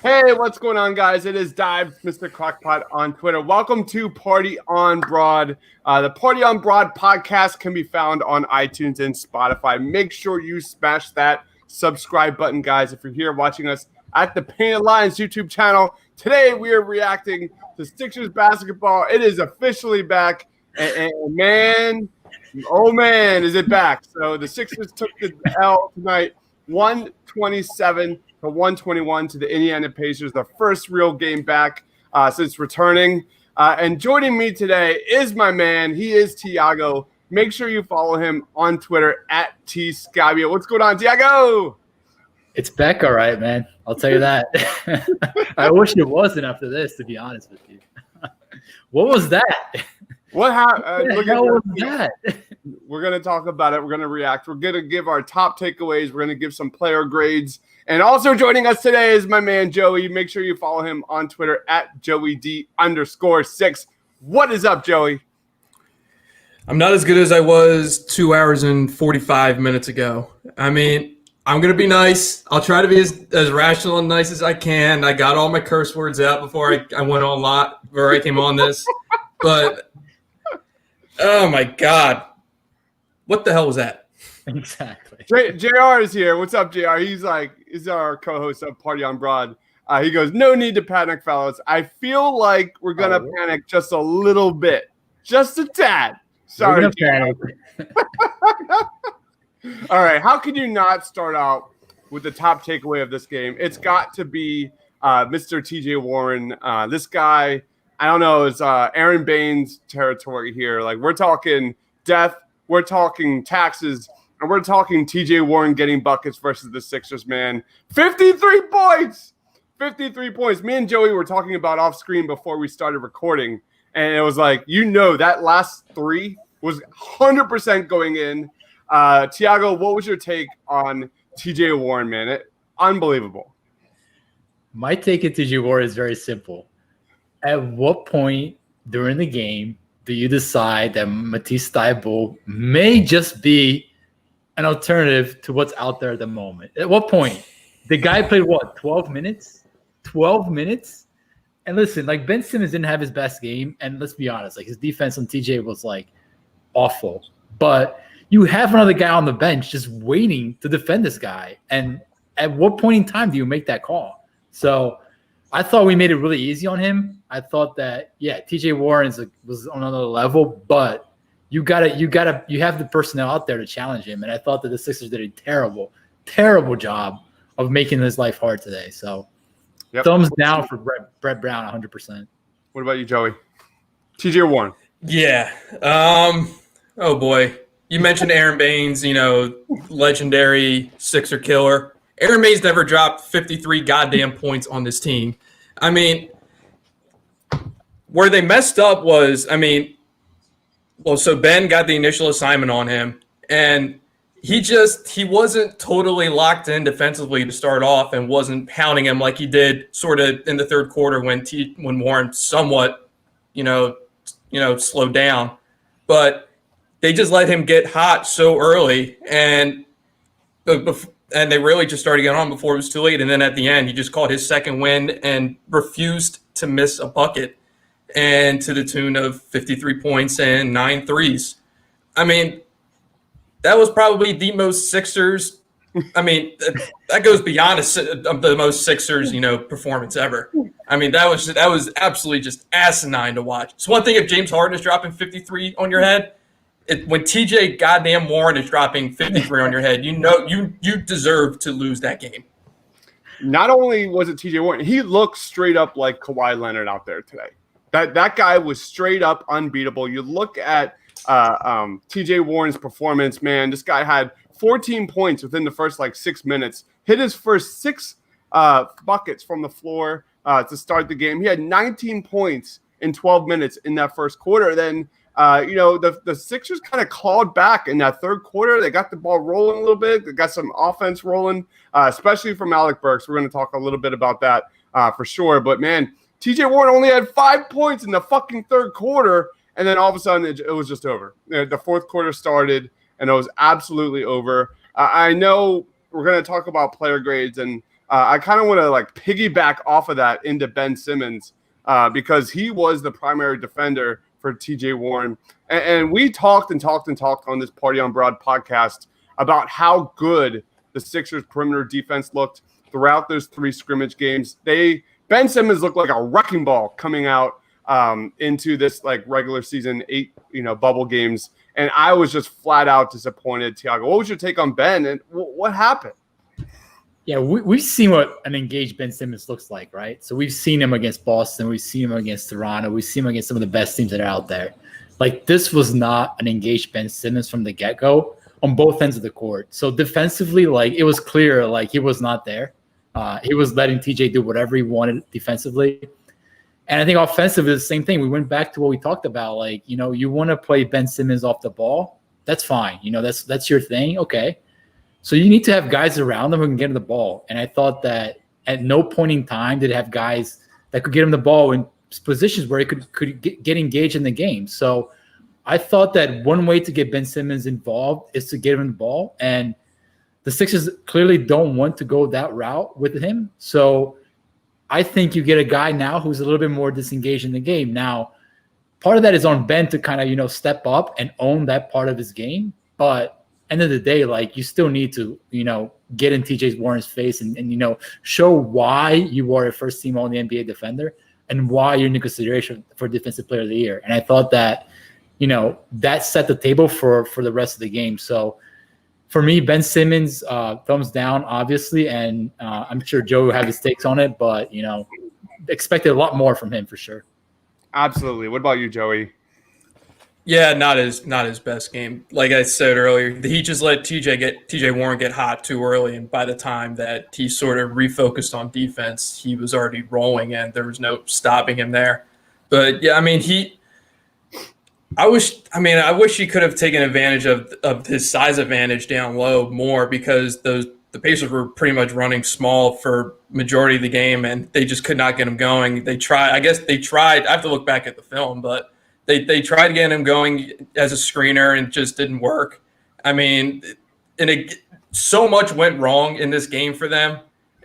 Hey, what's going on, guys? It is Dives, Mr. Crockpot on Twitter. Welcome to Party on Broad. The Party on Broad podcast can be found on iTunes and Spotify. Make sure you smash that subscribe button, guys, if you're here watching us at the Painted Lions YouTube channel. Today, we are reacting to Sixers basketball. It is officially back, and man, oh man, is it back. So the Sixers took the L tonight, 127 to 121 to the Indiana Pacers, the first real game back since returning. And joining me today is my man. He is Tiago. Make sure you follow him on Twitter at @tscabio. What's going on, Tiago? It's back, all right, man. I'll tell you that. I wish it wasn't after this, to be honest with you. What was that? What happened? What the hell was that? We're going to talk about it. We're going to react. We're going to give our top takeaways. We're going to give some player grades. And also joining us today is my man, Joey. Make sure you follow him on Twitter at JoeyD_6. What is up, Joey? I'm not as good as I was 2 hours and 45 minutes ago. I mean, I'm going to be nice. I'll try to be as rational and nice as I can. I got all my curse words out before I went on before I came on this. But, oh, my God. What the hell was that? Exactly. JR is here. What's up, JR? He's our co-host of Party on Broad. He goes, no need to panic, fellas. I feel like we're going to panic just a little bit. Just a tad. Sorry, JR. All right. How can you not start out with the top takeaway of this game? It's got to be Mr. TJ Warren. This guy, I don't know, it's Aaron Baines territory here. Like, we're talking death. We're talking taxes. And we're talking TJ Warren getting buckets versus the Sixers, man. 53 points! 53 points. Me and Joey were talking about off screen before we started recording. And it was like, that last three was 100% going in. Tiago, what was your take on TJ Warren, man? Unbelievable. My take on TJ Warren is very simple. At what point during the game do you decide that Matisse Thybulle may just be an alternative to what's out there at the moment? At what point? The guy played, 12 minutes? 12 minutes? And listen, like, Ben Simmons didn't have his best game, and let's be honest, like, his defense on TJ was, like, awful. But you have another guy on the bench just waiting to defend this guy. And at what point in time do you make that call? So I thought we made it really easy on him. I thought that, TJ Warren was on another level, but you have the personnel out there to challenge him. And I thought that the Sixers did a terrible, terrible job of making his life hard today. So thumbs down for Brett Brown, 100%. What about you, Joey? TJ Warren. Yeah. Oh, boy. You mentioned Aaron Baines, legendary Sixer killer. Aaron Baines never dropped 53 goddamn points on this team. I mean, where they messed up was, so Ben got the initial assignment on him, and he wasn't totally locked in defensively to start off and wasn't pounding him like he did sort of in the third quarter when Warren somewhat, slowed down. But they just let him get hot so early, and they really just started getting on before it was too late. And then at the end, he just caught his second win and refused to miss a bucket, and to the tune of 53 points and 9 threes. I mean, that was probably the most Sixers. I mean, that goes beyond the most Sixers, performance ever. I mean, that was absolutely just asinine to watch. It's one thing if James Harden is dropping 53 on your head. When TJ goddamn Warren is dropping 53 on your head, you deserve to lose that game. Not only was it TJ Warren, he looked straight up like Kawhi Leonard out there today. That guy was straight up unbeatable. You look at TJ Warren's performance, man. This guy had 14 points within the first 6 minutes. Hit his first 6 buckets from the floor to start the game. He had 19 points in 12 minutes in that first quarter. Then the Sixers kind of clawed back in that third quarter. They got the ball rolling a little bit. They got some offense rolling, especially from Alec Burks. We're going to talk a little bit about that for sure. But, man, TJ Warren only had 5 points in the fucking third quarter, and then all of a sudden it was just over. The fourth quarter started, and it was absolutely over. I know we're gonna talk about player grades, and I kind of want to like piggyback off of that into Ben Simmons because he was the primary defender for T.J. Warren, and we talked on this Party on Broad podcast about how good the Sixers perimeter defense looked throughout those 3 scrimmage games. Ben Simmons looked like a wrecking ball coming out into this like regular season 8 bubble games, and I was just flat out disappointed. Tiago, what was your take on Ben, and what happened? Yeah, we've seen what an engaged Ben Simmons looks like, right? So we've seen him against Boston, we've seen him against Toronto, we've seen him against some of the best teams that are out there. Like, this was not an engaged Ben Simmons from the get-go on both ends of the court. So defensively, like, it was clear, like, he was not there. He was letting TJ do whatever he wanted defensively. And I think offensively, the same thing. We went back to what we talked about. Like, you want to play Ben Simmons off the ball. That's fine. That's your thing. Okay. So you need to have guys around them who can get him the ball. And I thought that at no point in time did it have guys that could get him the ball in positions where he could get engaged in the game. So I thought that one way to get Ben Simmons involved is to get him the ball. And the Sixers clearly don't want to go that route with him. So I think you get a guy now who's a little bit more disengaged in the game. Now, part of that is on Ben to kind of, step up and own that part of his game. But end of the day, like, you still need to, get in TJ Warren's face and show why you are a first-team All-NBA defender and why you're in consideration for Defensive Player of the Year. And I thought that, that set the table for the rest of the game. So for me, Ben Simmons, thumbs down, obviously, and I'm sure Joe will have his takes on it, but, expected a lot more from him for sure. Absolutely. What about you, Joey? Yeah, not his best game. Like I said earlier, he just let TJ Warren get hot too early, and by the time that he sort of refocused on defense, he was already rolling, and there was no stopping him there. But yeah, I mean, I wish he could have taken advantage of his size advantage down low more, because the Pacers were pretty much running small for majority of the game, and they just could not get him going. I have to look back at the film, but They tried getting him going as a screener and it just didn't work. I mean, so much went wrong in this game for them.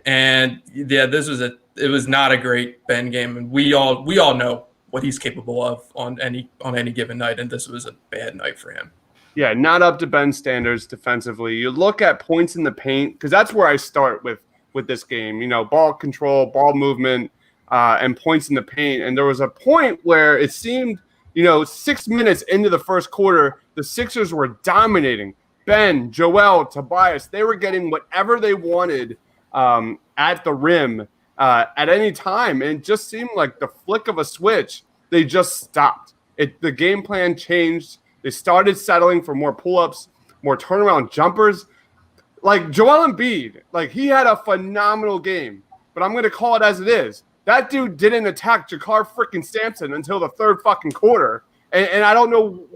And yeah, it was not a great Ben game, and we all know what he's capable of on any given night, and this was a bad night for him. Yeah, not up to Ben's standards defensively. You look at points in the paint, because that's where I start with this game. Ball control, ball movement, and points in the paint. And there was a point where it seemed, 6 minutes into the first quarter, the Sixers were dominating. Ben, Joel, Tobias, they were getting whatever they wanted at the rim at any time. And it just seemed like the flick of a switch, they just stopped. The game plan changed. They started settling for more pull-ups, more turnaround jumpers. Like Joel Embiid, like, he had a phenomenal game, but I'm going to call it as it is. That dude didn't attack Jakar freaking Sampson until the third fucking quarter. And I don't know.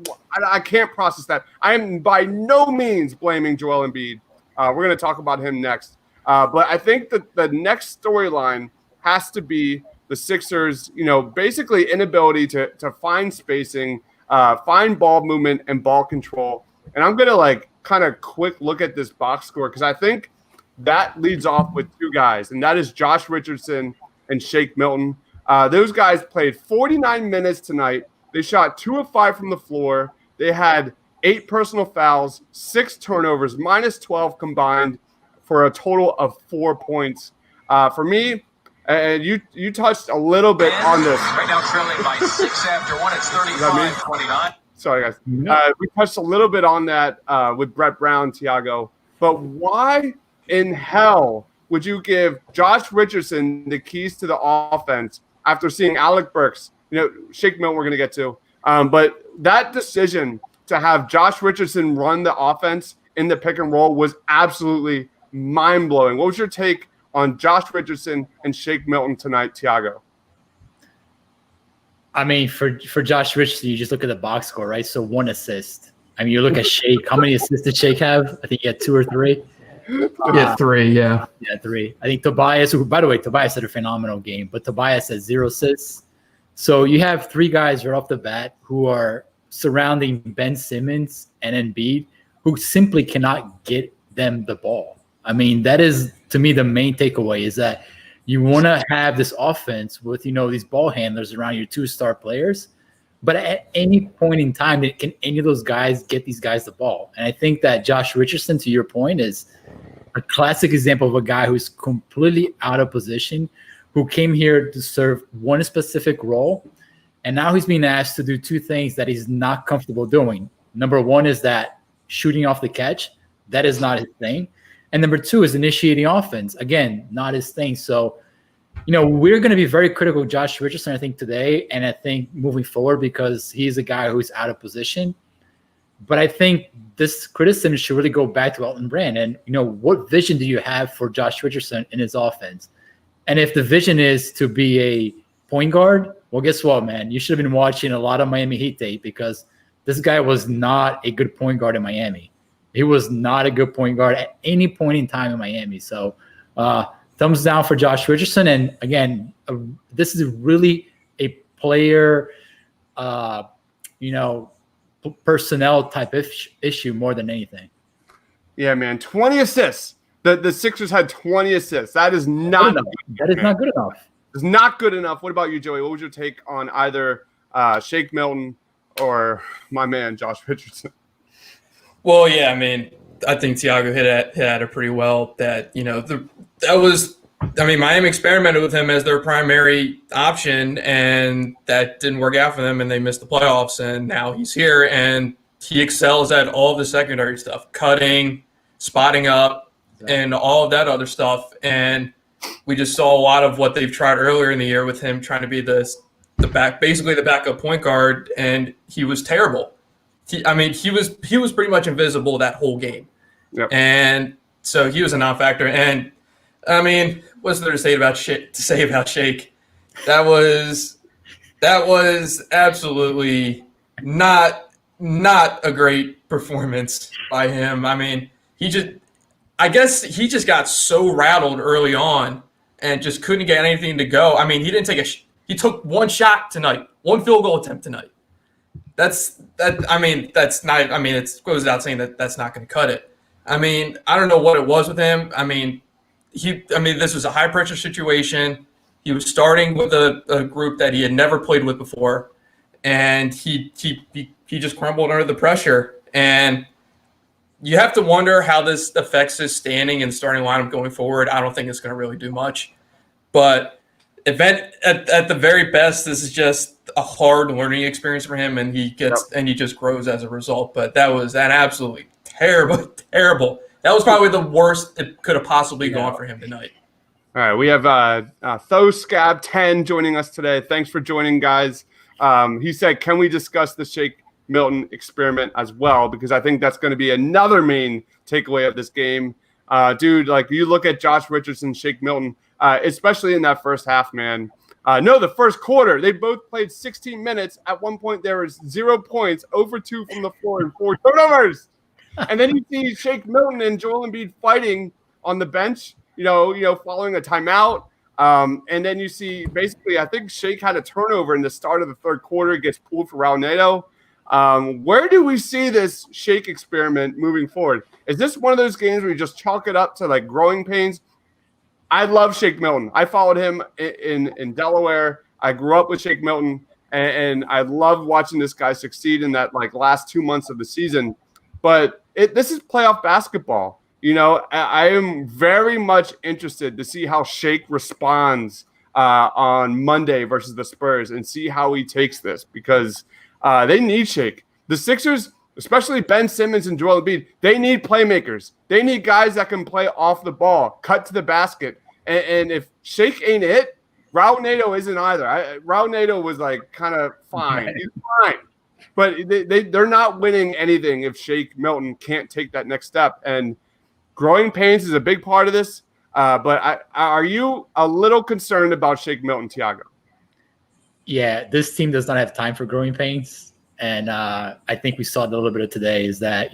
I can't process that. I am by no means blaming Joel Embiid. We're going to talk about him next. But I think that the next storyline has to be the Sixers, basically inability to find spacing, find ball movement and ball control. And I'm going to kind of quick look at this box score, because I think that leads off with 2 guys, and that is Josh Richardson and Shake Milton. Those guys played 49 minutes tonight. They shot 2 of 5 from the floor. They had 8 personal fouls, 6 turnovers, minus 12 combined for a total of 4 points. For me, and you touched a little bit on this. Right now trailing by 6 after 1. It's 35-29. Sorry, guys. We touched a little bit on that with Brett Brown, Tiago. But why in hell would you give Josh Richardson the keys to the offense after seeing Alec Burks, Shake Milton we're going to get to. But that decision to have Josh Richardson run the offense in the pick and roll was absolutely mind-blowing. What was your take on Josh Richardson and Shake Milton tonight, Tiago? I mean, for Josh Richardson, you just look at the box score, right? So 1 assist. I mean, you look at Shake. How many assists did Shake have? I think he had 2 or 3. Yeah, 3, yeah. Yeah, 3. I think Tobias, who, by the way, Tobias had a phenomenal game, but Tobias had 0 assists. So you have 3 guys right off the bat who are surrounding Ben Simmons and Embiid, who simply cannot get them the ball. I mean, that is, to me, the main takeaway is that you want to have this offense with, these ball handlers around your 2-star players. But at any point in time, can any of those guys get these guys the ball? And I think that Josh Richardson, to your point, is a classic example of a guy who's completely out of position, who came here to serve one specific role. And now he's being asked to do 2 things that he's not comfortable doing. Number 1 is that shooting off the catch. That is not his thing. And number 2 is initiating offense. Again, not his thing. So, we're going to be very critical of Josh Richardson, I think, today, and I think moving forward, because he's a guy who's out of position. But I think this criticism should really go back to Elton Brand. And, what vision do you have for Josh Richardson in his offense? And if the vision is to be a point guard, well, guess what, man? You should have been watching a lot of Miami Heat tape, because this guy was not a good point guard in Miami. He was not a good point guard at any point in time in Miami. So thumbs down for Josh Richardson. And again, this is really a player, personnel type issue more than anything. Yeah, man. 20 assists. The Sixers had 20 assists. That is not good enough. That is not good enough. It's not good enough. What about you, Joey? What was your take on either Shake Milton or my man, Josh Richardson? Well, yeah, I mean, I think Tiago hit at it pretty well. That Miami experimented with him as their primary option, and that didn't work out for them, and they missed the playoffs. And now he's here, and he excels at all of the secondary stuff, cutting, spotting up, and all of that other stuff. And we just saw a lot of what they've tried earlier in the year with him trying to be basically the backup point guard, and he was terrible. He was pretty much invisible that whole game. Yep. And so he was a non-factor. And I mean, what's there to say about Shake? That was absolutely not a great performance by him. I mean, I guess he just got so rattled early on and just couldn't get anything to go. I mean, he took one shot tonight, one field goal attempt tonight. It goes without saying that that's not going to cut it. I mean, I don't know what it was with him. I mean, this was a high pressure situation. He was starting with a group that he had never played with before, and he just crumbled under the pressure. And you have to wonder how this affects his standing and starting lineup going forward. I don't think it's going to really do much, but at the very best, this is just a hard learning experience for him, and he just grows as a result. But that was an absolutely terrible. That was probably the worst it could have possibly gone for him tonight. All right, we have ThoScab10 joining us today. Thanks for joining, guys. He said, can we discuss the Shake Milton experiment as well? Because I think that's going to be another main takeaway of this game. Dude, like you look at Josh Richardson, Shake Milton, especially in that first half, man. The first quarter, they both played 16 minutes. At one point, there was 0 points, over 2 from the floor, and 4 turnovers. And then you see Shake Milton and Joel Embiid fighting on the bench, following a timeout. And then you see basically, I think Shake had a turnover in the start of the third quarter, gets pulled for Raul Neto. Where do we see this Shake experiment moving forward? Is this one of those games where you just chalk it up to like growing pains? I love Shake Milton. I followed him in Delaware. I grew up with Shake Milton, and I love watching this guy succeed in that like last 2 months of the season. But this is playoff basketball. I am very much interested to see how Shake responds on Monday versus the Spurs and see how he takes this, because they need Shake. The Sixers, especially Ben Simmons and Joel Embiid, they need playmakers. They need guys that can play off the ball, cut to the basket. And if Shake ain't it, Raul Neto isn't either. Raul Neto was like kind of fine. He's fine. But they're not winning anything if Shake Milton can't take that next step. And growing pains is a big part of this. But are you a little concerned about Shake Milton, Tiago? Yeah, this team does not have time for growing pains. And I think we saw it a little bit of today is that,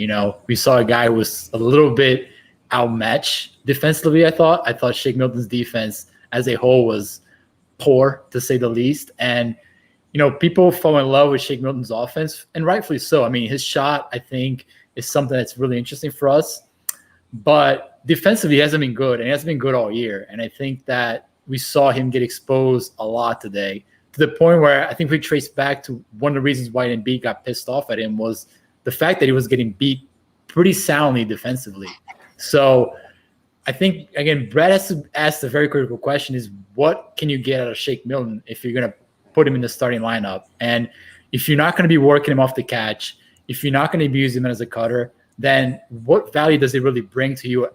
we saw a guy who was a little bit outmatched defensively, I thought Shake Milton's defense as a whole was poor, to say the least. And, people fall in love with Shake Milton's offense, and rightfully so. I mean, his shot, I think, is something that's really interesting for us. But defensively, he hasn't been good, and he hasn't been good all year. And I think that we saw him get exposed a lot today, to the point where I think we trace back to one of the reasons why Embiid got pissed off at him was the fact that he was getting beat pretty soundly defensively. So I think, again, Brad has to ask the very critical question is, what can you get out of Shake Milton if you're going to put him in the starting lineup? And if you're not going to be working him off the catch, if you're not going to be using him as a cutter, then what value does it really bring to you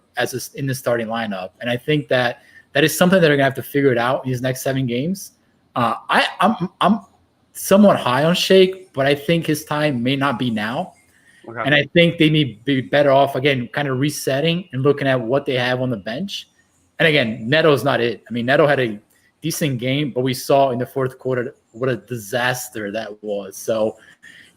in the starting lineup? And I think that is something that they're going to have to figure it out in these next 7 games. I'm somewhat high on Shake, but I think his time may not be now. Okay. And I think they need to be better off, again, kind of resetting and looking at what they have on the bench. And again, Neto's not it. I mean, Neto had a decent game, but we saw in the fourth quarter what a disaster that was. So,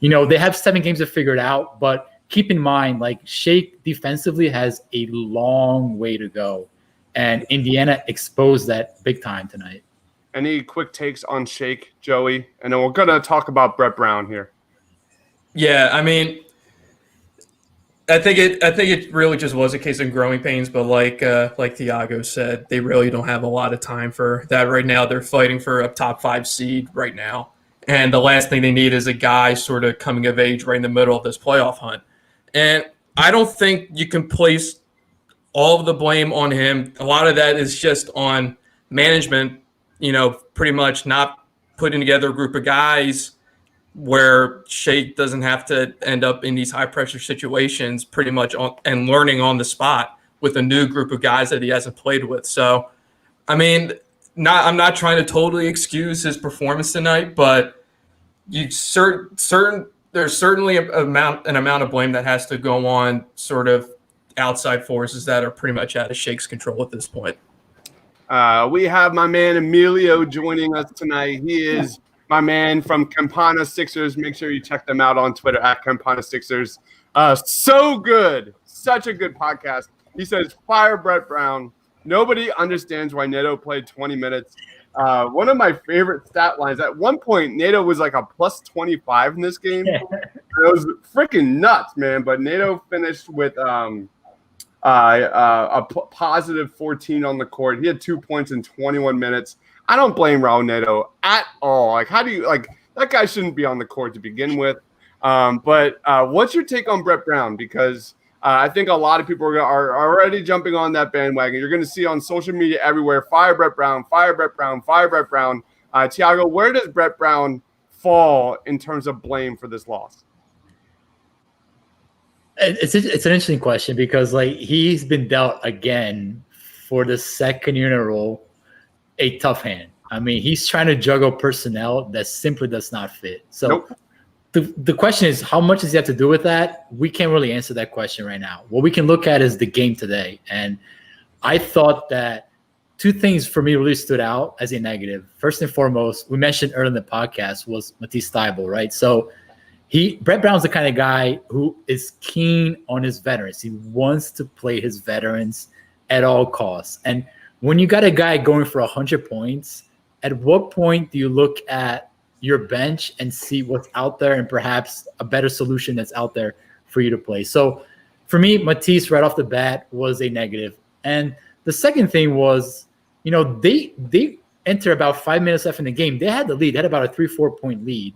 they have 7 games to figure it out, but keep in mind, like, Shake defensively has a long way to go. And Indiana exposed that big time tonight. Any quick takes on Shake, Joey? And then we're going to talk about Brett Brown here. Yeah, I mean, I think it really just was a case of growing pains, but like Thiago said, they really don't have a lot of time for that right now. They're fighting for a top 5 seed right now, and the last thing they need is a guy sort of coming of age right in the middle of this playoff hunt. And I don't think you can place all of the blame on him. A lot of that is just on management, pretty much not putting together a group of guys where Shake doesn't have to end up in these high-pressure situations pretty much and learning on the spot with a new group of guys that he hasn't played with. So, I mean, I'm not trying to totally excuse his performance tonight, but there's certainly an amount of blame that has to go on sort of outside forces that are pretty much out of Shake's control at this point. We have my man Emilio joining us tonight. He is my man from Campana Sixers. Make sure you check them out on Twitter at Campana Sixers. So good. Such a good podcast. He says, fire Brett Brown. Nobody understands why Neto played 20 minutes. One of my favorite stat lines, at one point, Neto was like a plus 25 in this game. It was freaking nuts, man. But Neto finished with positive 14 on the court. He had 2 points in 21 minutes. I don't blame Raul Neto at all. Like, how do you that guy shouldn't be on the court to begin with. But what's your take on Brett Brown? Because I think a lot of people are already jumping on that bandwagon. You're going to see on social media everywhere, fire Brett Brown, fire Brett Brown, fire Brett Brown. Thiago, where does Brett Brown fall in terms of blame for this loss? It's an interesting question because, like, he's been dealt again for the second year in a row a tough hand. I mean, he's trying to juggle personnel that simply does not fit. So nope. The question is, how much does he have to do with that? We can't really answer that question right now. What we can look at is the game today. And I thought that 2 things for me really stood out as a negative. First and foremost, we mentioned earlier in the podcast was Matisse Thybulle, right? So Brett Brown's the kind of guy who is keen on his veterans. He wants to play his veterans at all costs. And when you got a guy going for 100 points, at what point do you look at your bench and see what's out there and perhaps a better solution that's out there for you to play? So for me, Matisse right off the bat was a negative. And the second thing was, they enter about 5 minutes left in the game. They had the lead. They had about a 3-4 point lead.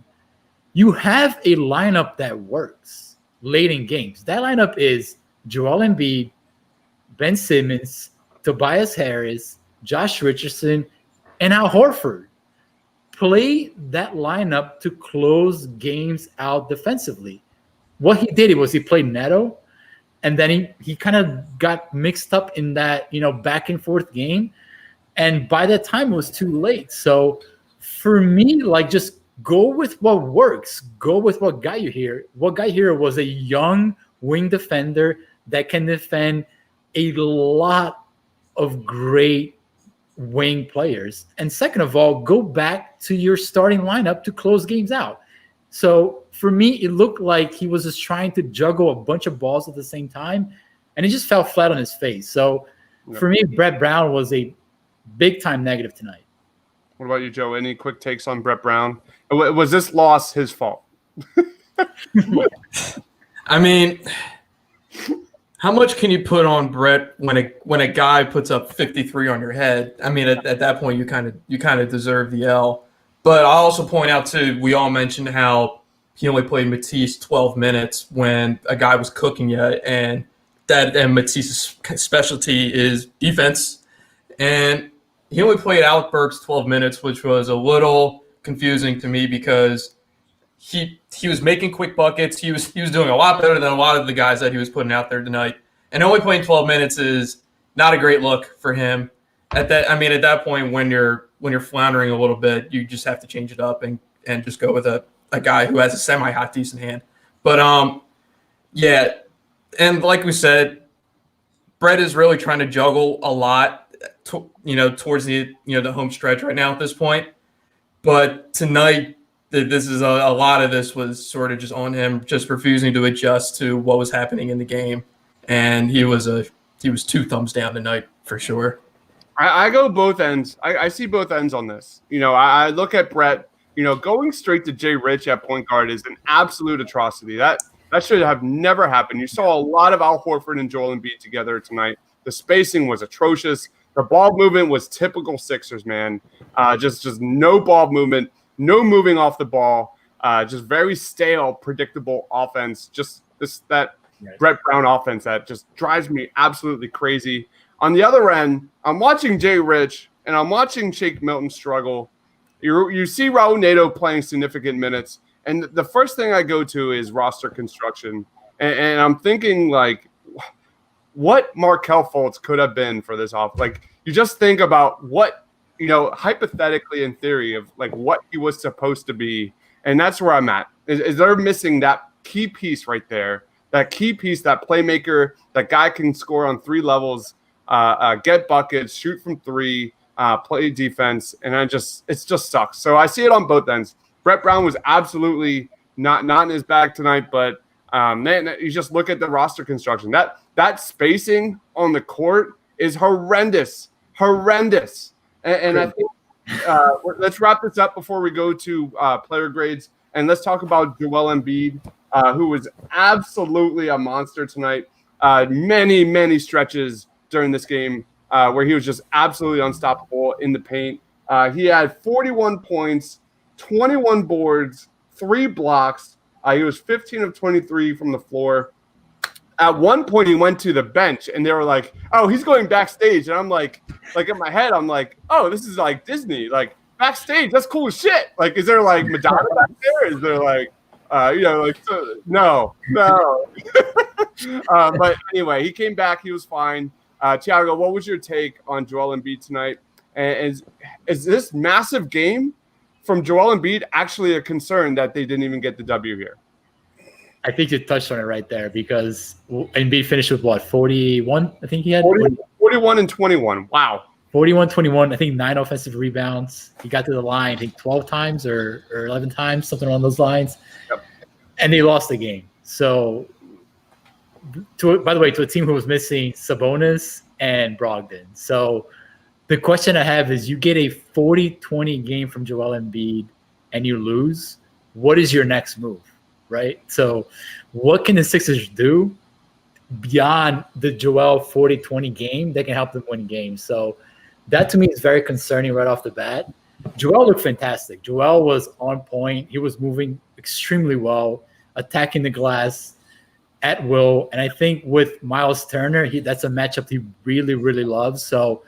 You have a lineup that works late in games. That lineup is Joel Embiid, Ben Simmons, Tobias Harris, Josh Richardson, and Al Horford. Play that lineup to close games out defensively. What he did was he played Neto, and then he kind of got mixed up in that, back and forth game. And by that time, it was too late. So for me, just go with what works. Go with what got you here. What got here was a young wing defender that can defend a lot of great wing players. And second of all, go back to your starting lineup to close games out. So for me, it looked like he was just trying to juggle a bunch of balls at the same time, and he just fell flat on his face. So for me, Brett Brown was a big-time negative tonight. What about you, Joe? Any quick takes on Brett Brown? Was this loss his fault? I mean, how much can you put on Brett when a guy puts up 53 on your head? I mean, at that point, you kind of deserve the L. But I'll also point out too, we all mentioned how he only played Matisse 12 minutes when a guy was cooking you, and Matisse's specialty is defense, and he only played Alec Burks 12 minutes, which was a little confusing to me because he was making quick buckets. He was doing a lot better than a lot of the guys that he was putting out there tonight. And only playing 12 minutes is not a great look for him. At that point, when you're floundering a little bit, you just have to change it up and just go with a guy who has a semi-hot, decent hand. But yeah, and like we said, Brett is really trying to juggle a lot, towards the the home stretch right now at this point. But tonight, this is a lot of this was sort of just on him, just refusing to adjust to what was happening in the game, and he was 2 thumbs down tonight for sure. I go both ends. I see both ends on this. I look at Brett. Going straight to Jay Rich at point guard is an absolute atrocity. That should have never happened. You saw a lot of Al Horford and Joel Embiid together tonight. The spacing was atrocious. The ball movement was typical Sixers, man. Just no ball movement, no moving off the ball. Just very stale, predictable offense. Just that Brett Brown offense that just drives me absolutely crazy. On the other end, I'm watching Jay Rich and I'm watching Shake Milton struggle. You see Raul Neto playing significant minutes, and the first thing I go to is roster construction, and I'm thinking like, what Markelle Fultz could have been for this off. Like, you just think about what, hypothetically in theory of like what he was supposed to be. And that's where I'm at. Is they're missing that key piece right there, that key piece, that playmaker, that guy can score on 3 levels, get buckets, shoot from 3, play defense. And it just sucks. So I see it on both ends. Brett Brown was absolutely not in his bag tonight, but man, you just look at the roster construction. That spacing on the court is horrendous. And I think let's wrap this up before we go to player grades, and let's talk about Joel Embiid, who was absolutely a monster tonight. Many stretches during this game where he was just absolutely unstoppable in the paint. He had 41 points, 21 boards, 3 blocks. He was 15 of 23 from the floor. At one point, he went to the bench, and they were like, "Oh, he's going backstage." And I'm like in my head, I'm like, "Oh, this is like Disney, like backstage. That's cool as shit." Like, is there like Madonna back there? Is there like, no. But anyway, he came back. He was fine. Thiago, what was your take on Joel Embiid tonight? And is this massive game from Joel Embiid actually a concern that they didn't even get the W here? I think you touched on it right there because Embiid finished with what, 41? I think he had 41 and 21. Wow. 41, 21. I think 9 offensive rebounds. He got to the line, I think 12 times or 11 times, something along those lines. Yep. And they lost the game. So, by the way, to a team who was missing Sabonis and Brogdon. So, the question I have is, you get a 40-20 game from Joel Embiid and you lose. What is your next move? Right? So what can the Sixers do beyond the Joel 40-20 game that can help them win games? So that to me is very concerning right off the bat. Joel looked fantastic. Joel was on point. He was moving extremely well, attacking the glass at will. And I think with Miles Turner, that's a matchup he really, really loves. So,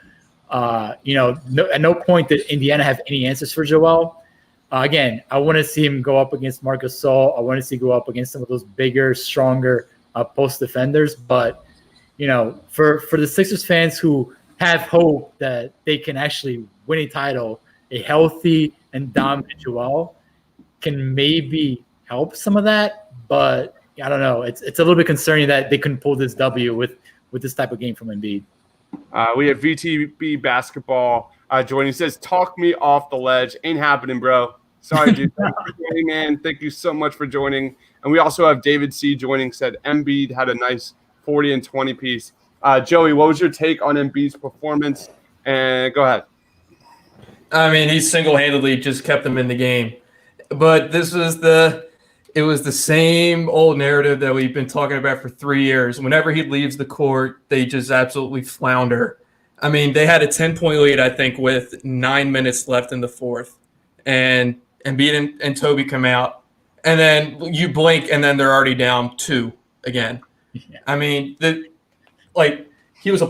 at no point did Indiana have any answers for Joel. Again, I want to see him go up against Marc Gasol. I want to see him go up against some of those bigger, stronger post defenders. But, for the Sixers fans who have hope that they can actually win a title, a healthy and dominant Joel can maybe help some of that. But I don't know. It's a little bit concerning that they couldn't pull this W with this type of game from Embiid. We have VTB basketball joining. He says, "Talk me off the ledge." Ain't happening, bro. Sorry, dude. Hey, man. Thank you so much for joining. And we also have David C. joining. Said Embiid had a nice 40 and 20 piece. Joey, what was your take on Embiid's performance? And go ahead. I mean, he single-handedly just kept them in the game. But this was it was the same old narrative that we've been talking about for 3 years. Whenever he leaves the court, they just absolutely flounder. I mean, they had a 10-point lead, I think, with 9 minutes left in the fourth. And Embiid and Toby come out. And then you blink, and then they're already down 2 again. Yeah. I mean, Joel was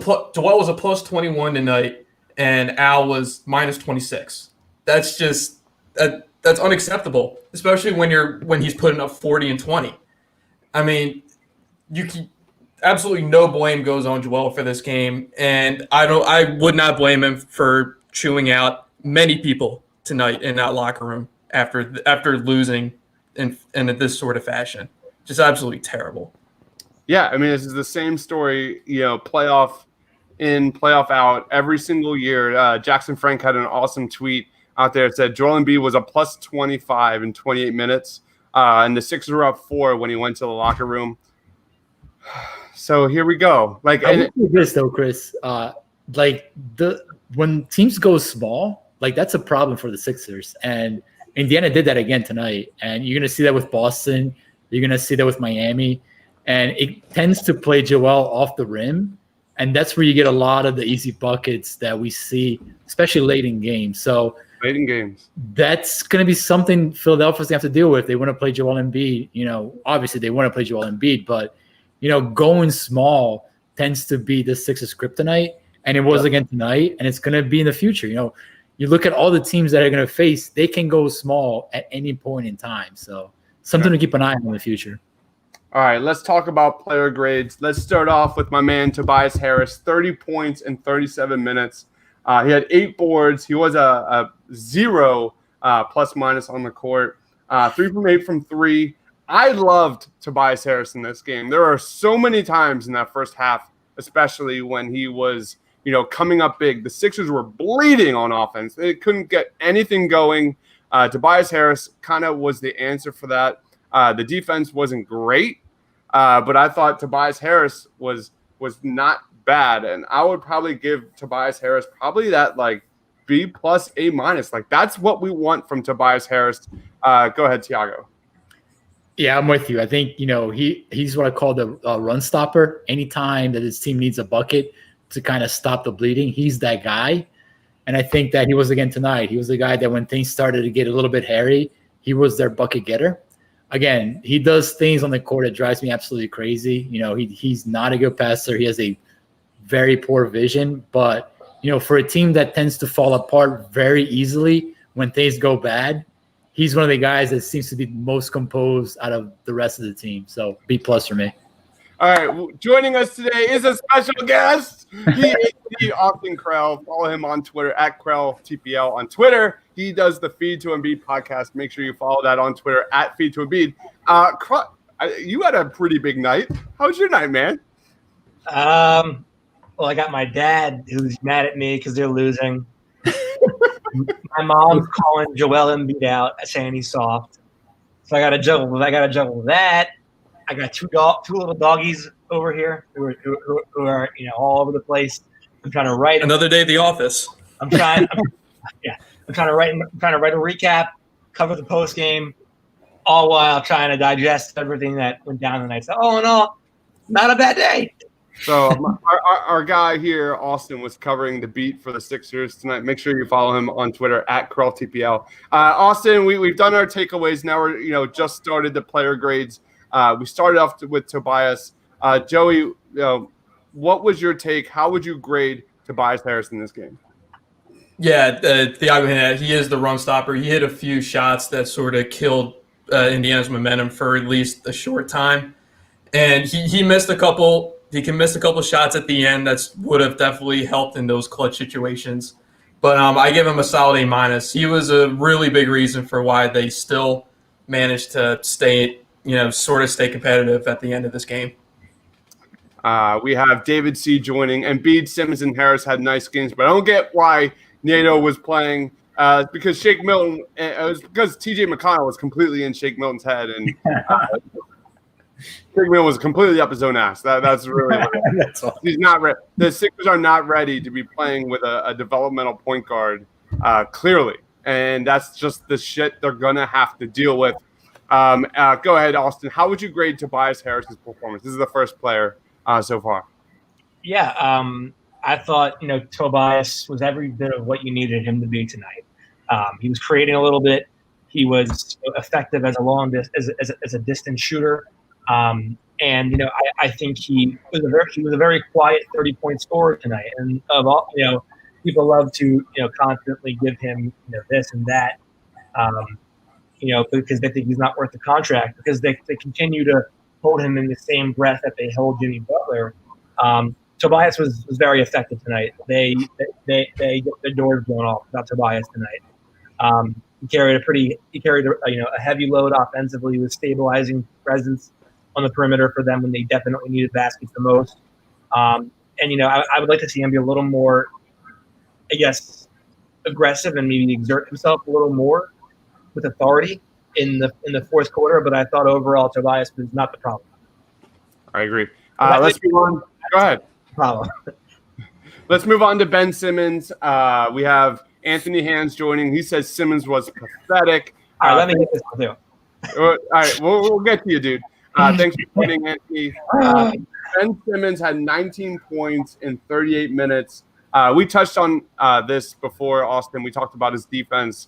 a plus 21 tonight, and Al was minus 26. That's just that's unacceptable, especially when he's putting up 40 and 20. I mean, absolutely no blame goes on Joel for this game, and I would not blame him for chewing out many people tonight in that locker room after losing in this sort of fashion. Just absolutely terrible. Yeah, I mean, this is the same story, playoff in, playoff out every single year. Jackson Frank had an awesome tweet out there that said Joel Embiid was a plus 25 in 28 minutes, and the Sixers were up 4 when he went to the locker room. So here we go. I will say this though, Chris. When teams go small, that's a problem for the Sixers, and Indiana did that again tonight. And you're gonna see that with Boston. You're gonna see that with Miami. And it tends to play Joel off the rim. And that's where you get a lot of the easy buckets that we see, especially late in games. So late in games, that's going to be something Philadelphia's going to have to deal with. They want to play Joel Embiid. Obviously they want to play Joel Embiid, but, going small tends to be the Sixers kryptonite. And it was again tonight, and it's going to be in the future. You look at all the teams that are going to face, they can go small at any point in time. So something to keep an eye on in the future. All right, let's talk about player grades. Let's start off with my man Tobias Harris, 30 points in 37 minutes. He had 8 boards. He was a 0 plus minus on the court. 3 from 8 from 3. I loved Tobias Harris in this game. There are so many times in that first half, especially when he was, coming up big. The Sixers were bleeding on offense. They couldn't get anything going. Tobias Harris kind of was the answer for that. The defense wasn't great, but I thought Tobias Harris was not bad, and I would probably give Tobias Harris probably that B plus A minus. That's what we want from Tobias Harris. Go ahead, Tiago. Yeah, I'm with you. I think he's what I call the run stopper. Anytime that his team needs a bucket to kind of stop the bleeding, he's that guy. And I think that he was again tonight. He was the guy that when things started to get a little bit hairy, he was their bucket getter. Again, he does things on the court that drives me absolutely crazy. He's not a good passer. He has a very poor vision. But, for a team that tends to fall apart very easily when things go bad, he's one of the guys that seems to be most composed out of the rest of the team. So B plus for me. All right, joining us today is a special guest. He is the Austin Krell. Follow him on Twitter at KrellTPL on Twitter. He does the Feed to Embiid podcast. Make sure you follow that on Twitter at Feed to Embiid. You had a pretty big night. How was your night, man? Well, I got my dad who's mad at me because they're losing. My mom's calling Joel Embiid out, saying he's soft. So I got to juggle that. I got two little doggies over here who are all over the place. I'm trying to write another day at the office. I'm trying to write a recap, cover the post game, all while trying to digest everything that went down tonight. So all in all, not a bad day. So our guy here, Austin, was covering the beat for the Sixers tonight. Make sure you follow him on Twitter at KrellTPL. Austin, we've done our takeaways. Now we're just started the player grades. We started off with Tobias. Joey, what was your take? How would you grade Tobias Harris in this game? Yeah, Thiago, he is the run stopper. He hit a few shots that sort of killed Indiana's momentum for at least a short time. And he missed a couple. He can miss a couple shots at the end that would have definitely helped in those clutch situations. But I give him a solid A minus. He was a really big reason for why they still managed to stay competitive at the end of this game. We have David C. joining. Embiid, Simmons, and Harris had nice games, but I don't get why Nato was playing. Because Shake Milton, it was because TJ McConnell was completely in Shake Milton's head, and Shake Milton was completely up his own ass. That's really that's awesome. He's not ready. The Sixers are not ready to be playing with a developmental point guard, clearly, and that's just the shit they're gonna have to deal with. Go ahead, Austin. How would you grade Tobias Harris's performance? This is the first player so far. Yeah, I thought Tobias was every bit of what you needed him to be tonight. He was creating a little bit. He was effective as a distant shooter, and I think he was a very quiet 30-point scorer tonight. And of all people love to constantly give him this and that, because they think he's not worth the contract, because they continue to hold him in the same breath that they hold Jimmy Butler. Tobias was very effective tonight. They get the doors blown off about Tobias tonight. He carried a heavy load offensively. He was stabilizing presence on the perimeter for them when they definitely needed baskets the most. I would like to see him be a little more, I guess, aggressive and maybe exert himself a little more with authority in the fourth quarter. But I thought overall Tobias was not the problem. I agree. Let's move on. Go ahead. Problem. Let's move on to Ben Simmons. We have Anthony Hands joining. He says Simmons was pathetic. All right, let me get this one too. All right, we'll get to you, dude. Thanks for joining, Anthony. Ben Simmons had 19 points in 38 minutes. We touched on this before, Austin. We talked about his defense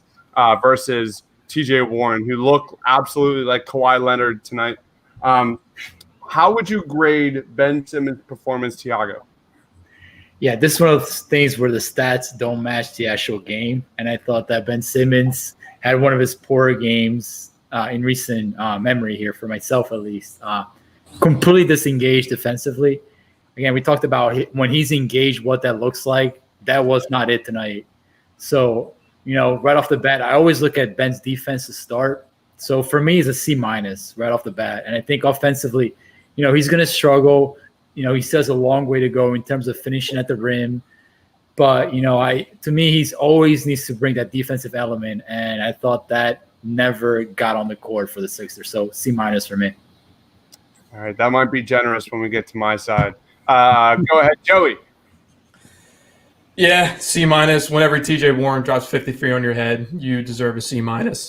versus TJ Warren, who looked absolutely like Kawhi Leonard tonight. How would you grade Ben Simmons' performance, Tiago? Yeah, this is one of those things where the stats don't match the actual game. And I thought that Ben Simmons had one of his poorer games in recent memory here, for myself at least. Completely disengaged defensively. Again, we talked about when he's engaged, what that looks like. That was not it tonight. So, right off the bat, I always look at Ben's defense to start. So for me, it's a C- right off the bat. And I think offensively, he's going to struggle. He still has a long way to go in terms of finishing at the rim. But, to me, he's always needs to bring that defensive element. And I thought that never got on the court for the Sixers. So C- for me. All right, that might be generous when we get to my side. Go ahead, Joey. Yeah, C-. Whenever TJ Warren drops 53 on your head, you deserve a C-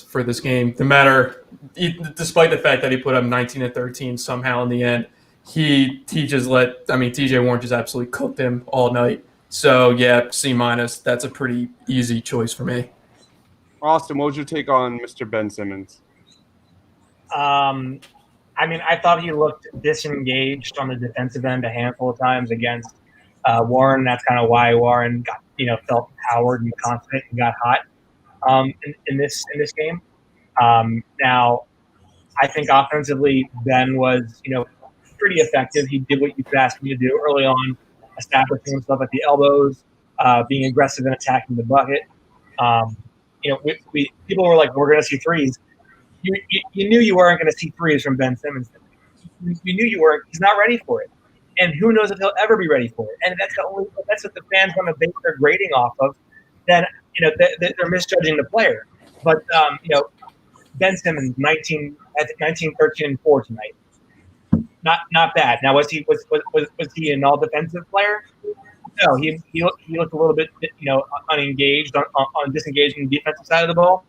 for this game. Despite the fact that he put up 19 and 13 somehow in the end, TJ Warren just absolutely cooked him all night. So yeah, C-. That's a pretty easy choice for me. Austin, what would you take on Mr. Ben Simmons? I thought he looked disengaged on the defensive end a handful of times against Warren. That's kind of why Warren got, felt empowered and confident and got hot in this game. Now, I think offensively, Ben was, pretty effective. He did what you could ask him to do early on, establishing himself at the elbows, being aggressive and attacking the bucket. People were like, "We're going to see threes." You knew you weren't going to see threes from Ben Simmons. You knew you weren't. He's not ready for it, and who knows if he'll ever be ready for it. And that's what the fans want to base their grading off of. Then they're misjudging the player. But Ben Simmons, 19, 13, and 4 tonight. Not bad. Now was he an all defensive player? No, he looked a little bit unengaged, on disengaged on the defensive side of the ball.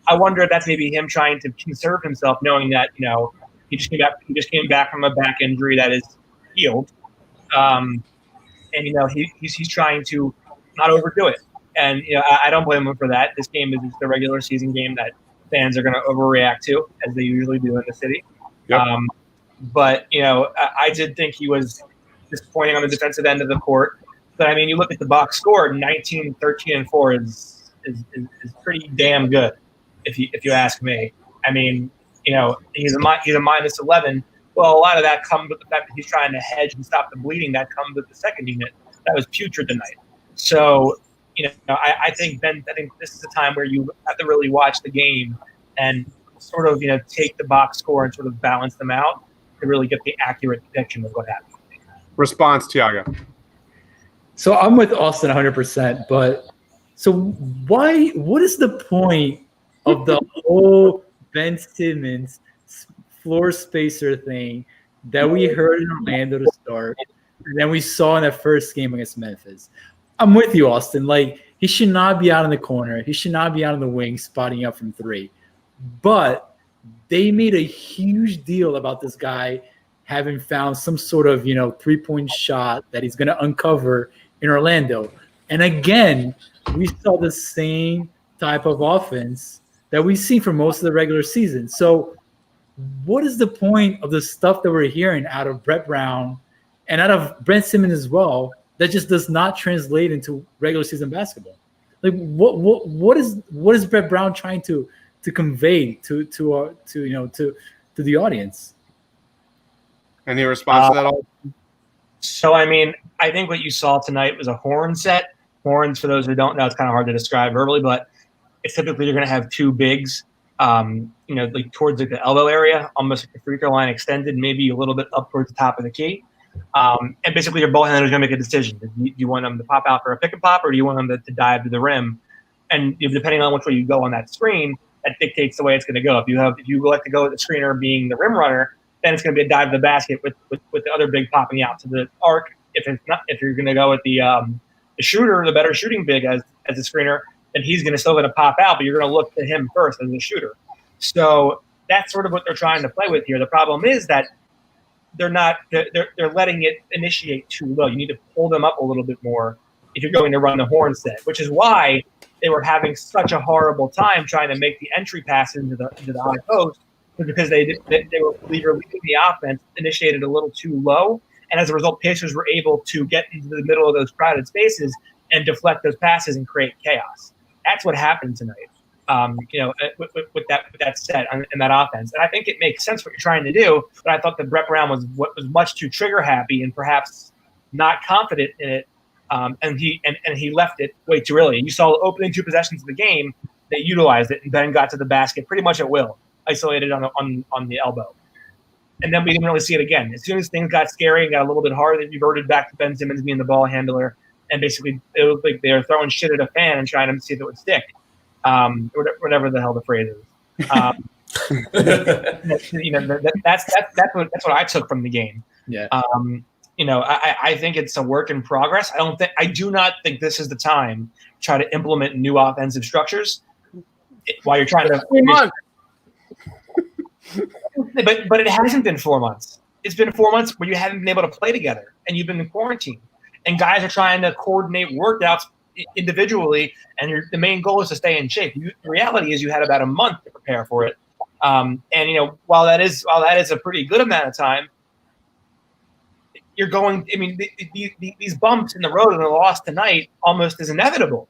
I wonder if that's maybe him trying to conserve himself, knowing that he just came back from a back injury that is healed, and he's trying to not overdo it. And I don't blame him for that. This game is just a regular season game that fans are going to overreact to, as they usually do in the city. Yep. But I did think he was disappointing on the defensive end of the court. But you look at the box score, 19, 13, and 4 is pretty damn good, if you ask me. He's a minus 11. Well, a lot of that comes with the fact that he's trying to hedge and stop the bleeding. That comes with the second unit. That was putrid tonight. So, I think this is a time where you have to really watch the game and sort of, take the box score and sort of balance them out to really get the accurate depiction of what happened. Response, Tiago. So I'm with Austin 100%, but so what is the point of the whole Ben Simmons floor spacer thing that we heard in Orlando to start, and then we saw in that first game against Memphis? I'm with you, Austin. Like, he should not be out in the corner. He should not be out in the wing spotting up from 3. But they made a huge deal about this guy having found some sort of, 3-point shot that he's going to uncover in Orlando. And again, we saw the same type of offense that we've seen for most of the regular season. So what is the point of the stuff that we're hearing out of Brett Brown and out of Brent Simmons as well that just does not translate into regular season basketball? Like what is Brett Brown trying to convey to the audience? Any response to that all? So, I mean, I think what you saw tonight was a horn set. Horns, for those who don't know, it's kind of hard to describe verbally, but it's typically you're going to have two bigs, like towards like the elbow area, almost like the free throw line extended, maybe a little bit up towards the top of the key. And basically your ball handler is going to make a decision. Do you want them to pop out for a pick and pop, or do you want them to dive to the rim? And depending on which way you go on that screen, that dictates the way it's going to go. If you like to go with the screener being the rim runner, then it's going to be a dive to the basket with the other big popping out to the arc. If you're going to go with the shooter, the better shooting big as a screener, then he's still going to pop out, but you're going to look to him first as a shooter. So that's sort of what they're trying to play with here. The problem is that they're letting it initiate too low. You need to pull them up a little bit more if you're going to run the horn set, which is why they were having such a horrible time trying to make the entry pass into the high post, because they were leaving the offense initiated a little too low. And as a result, Pacers were able to get into the middle of those crowded spaces and deflect those passes and create chaos. That's what happened tonight, with that set and that offense. And I think it makes sense what you're trying to do, but I thought that Brett Brown was much too trigger happy and perhaps not confident in it. And he left it way too early. And you saw the opening two possessions of the game, they utilized it, and Ben got to the basket pretty much at will, isolated on the elbow. And then we didn't really see it again. As soon as things got scary and got a little bit hard, they reverted back to Ben Simmons being the ball handler. And basically, it was like they were throwing shit at a fan and trying to see if it would stick, whatever the hell the phrase is. That's what I took from the game. Yeah. I think it's a work in progress. I do not think this is the time to try to implement new offensive structures while you're trying to. 3 months. But it hasn't been 4 months. It's been 4 months where you haven't been able to play together and you've been in quarantine. And guys are trying to coordinate workouts individually, and the main goal is to stay in shape. The reality is you had about a month to prepare for it. While that is a pretty good amount of time, you're going. I mean, these bumps in the road and the loss tonight almost is inevitable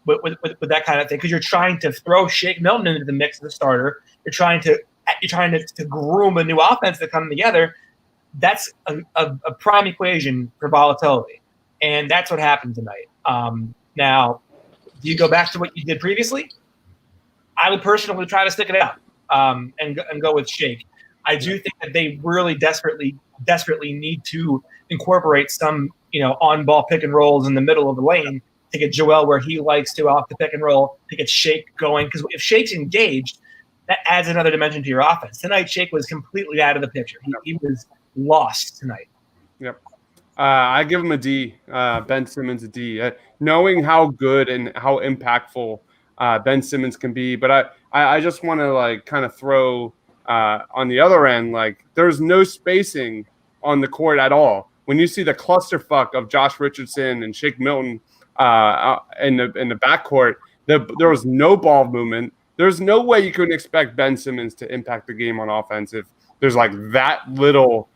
with that kind of thing, because you're trying to throw Shake Milton into the mix as a starter. You're trying to groom a new offense to come together. That's a prime equation for volatility, and that's what happened tonight. Now, do you go back to what you did previously? I would personally try to stick it out and go with Shake. I do think that they really desperately need to incorporate some on-ball pick and rolls in the middle of the lane to get Joel where he likes to off the pick and roll, to get Shake going, because if Shake's engaged, that adds another dimension to your offense. Tonight, Shake was completely out of the picture. He was lost tonight. Yep. I give him a D. Ben Simmons a D. Knowing how good and how impactful Ben Simmons can be, but I just want to kind of throw on the other end, there's no spacing on the court at all. When you see the clusterfuck of Josh Richardson and Shake Milton in the backcourt, there was no ball movement. There's no way you can expect Ben Simmons to impact the game on offense if there's that little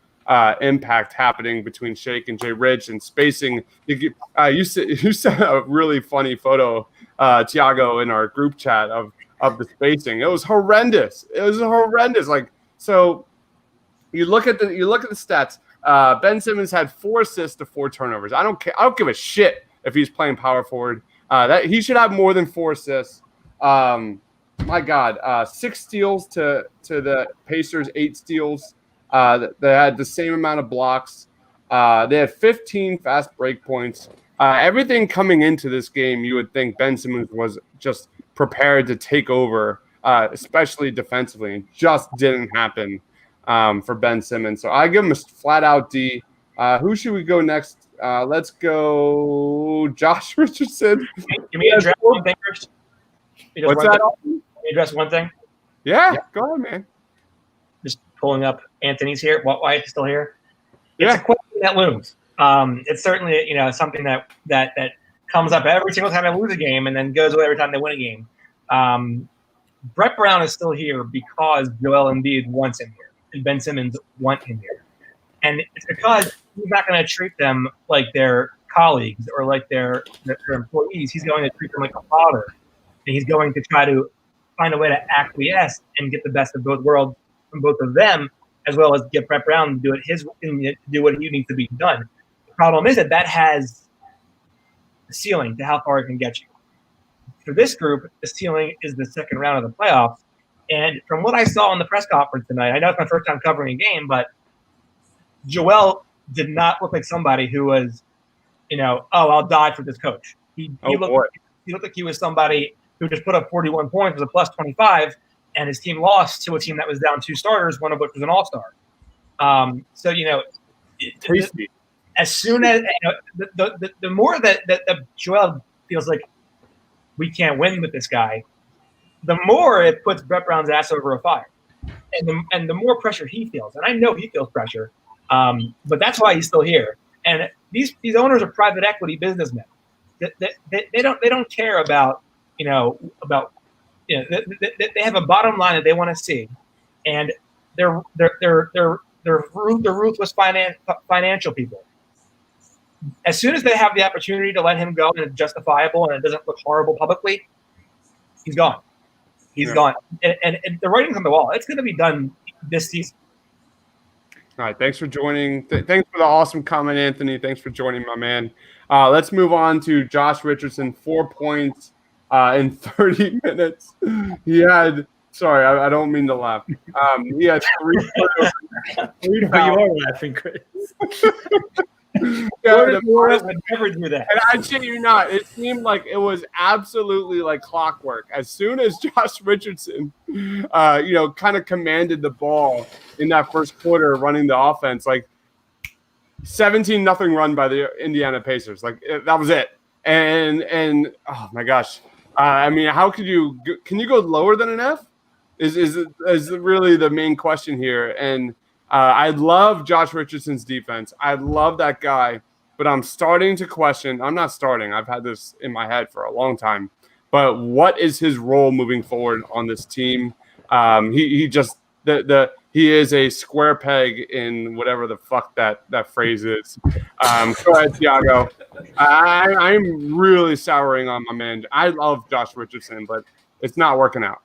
impact happening between Shake and Jay Rich and spacing. You sent a really funny photo, Tiago, in our group chat of the spacing. It was horrendous. So you look at the stats. Ben Simmons had 4 assists to 4 turnovers. I don't care. I don't give a shit if he's playing power forward. That he should have more than 4 assists. My God, 6 steals to the Pacers, 8 steals. They had the same amount of blocks. They had 15 fast break points. Everything coming into this game, you would think Ben Simmons was just prepared to take over, especially defensively, and just didn't happen for Ben Simmons. So I give him a flat-out D. Who should we go next? Let's go Josh Richardson. Can we address one thing first? What's that? Can we address one thing? Yeah, Yep. go ahead, man. Just pulling up Anthony's here. Why is he still here? Yeah. It's a question that looms. It's certainly something that comes up every single time they lose a game and then goes away every time they win a game. Brett Brown is still here because Joel Embiid wants him here and Ben Simmons want him here, and it's because he's not going to treat them like their colleagues or like their employees. He's going to treat them like a father, and he's going to try to find a way to acquiesce and get the best of both worlds from both of them, as well as get Brett Brown to do what he needs to be done. The problem is that has a ceiling to how far it can get you. For this group, the ceiling is the second round of the playoffs. And from what I saw in the press conference tonight, I know it's my first time covering a game, but Joel did not look like somebody who was, I'll die for this coach. He looked like he was somebody who just put up 41 points, was a plus 25, and his team lost to a team that was down 2 starters, one of which was an all-star. Tasty. As soon as the more that Joel feels like we can't win with this guy, the more it puts Brett Brown's ass over a fire, and the more pressure he feels. And I know he feels pressure, but that's why he's still here. And these owners are private equity businessmen. They don't care about they have a bottom line that they want to see, and they're ruthless financial people. As soon as they have the opportunity to let him go and it's justifiable and it doesn't look horrible publicly, he's gone. He's gone. And the writing's on the wall. It's going to be done this season. All right, thanks for joining. Thanks for the awesome comment, Anthony. Thanks for joining, my man. Let's move on to Josh Richardson. 4 points in 30 minutes. He had – sorry, I don't mean to laugh. He had 3 You are laughing, Chris. Would never do that. And I shit you not, it seemed like it was absolutely like clockwork. As soon as Josh Richardson, kind of commanded the ball in that first quarter, running the offense, like 17-0 run by the Indiana Pacers. Like that was it. And oh my gosh, how could you? Can you go lower than an F? Is really the main question here. And I love Josh Richardson's defense. I love that guy, but I'm starting to question. I'm not starting. I've had this in my head for a long time. But what is his role moving forward on this team? He is a square peg in whatever the fuck that phrase is. Go ahead, Tiago. I'm really souring on my man. I love Josh Richardson, but it's not working out.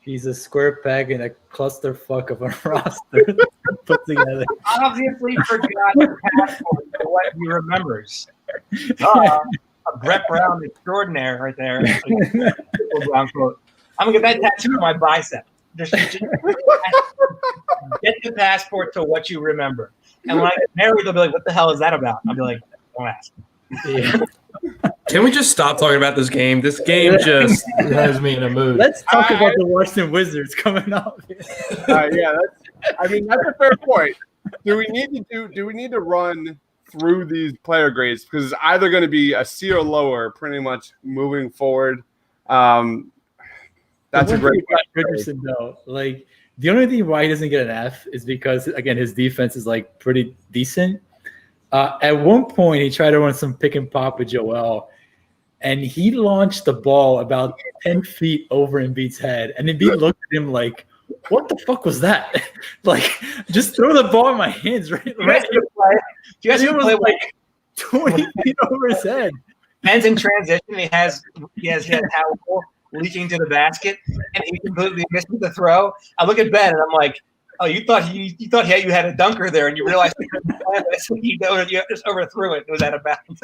He's a square peg in a clusterfuck of a roster put together. Obviously forgot the passport to what he remembers. A Brett Brown extraordinaire right there. I'm going to get that tattoo on my bicep. Just get the passport to what you remember. And when I get married, they'll be like, what the hell is that about? I'll be like, don't ask. Yeah. Can we just stop talking about this game? This game just has me in a mood. Let's talk about the Washington Wizards coming up. That's a fair point. Do we need to run through these player grades, because it's either going to be a C or lower pretty much moving forward. That's a great point. Richardson, though, like the only thing why he doesn't get an F is because, again, his defense is like pretty decent. At one point, he tried to run some pick and pop with Joel, and he launched the ball about 10 feet over Embiid's head, and Embiid looked at him like, what the fuck was that? Like, just throw the ball in my hands right Do you guys play like 20 feet over his head. Ben's in transition. He has towel leaking to the basket, and he completely missed the throw. I look at Ben, and I'm like, oh, you thought you had a dunker there, and you realized you just overthrew it. It was out of bounds.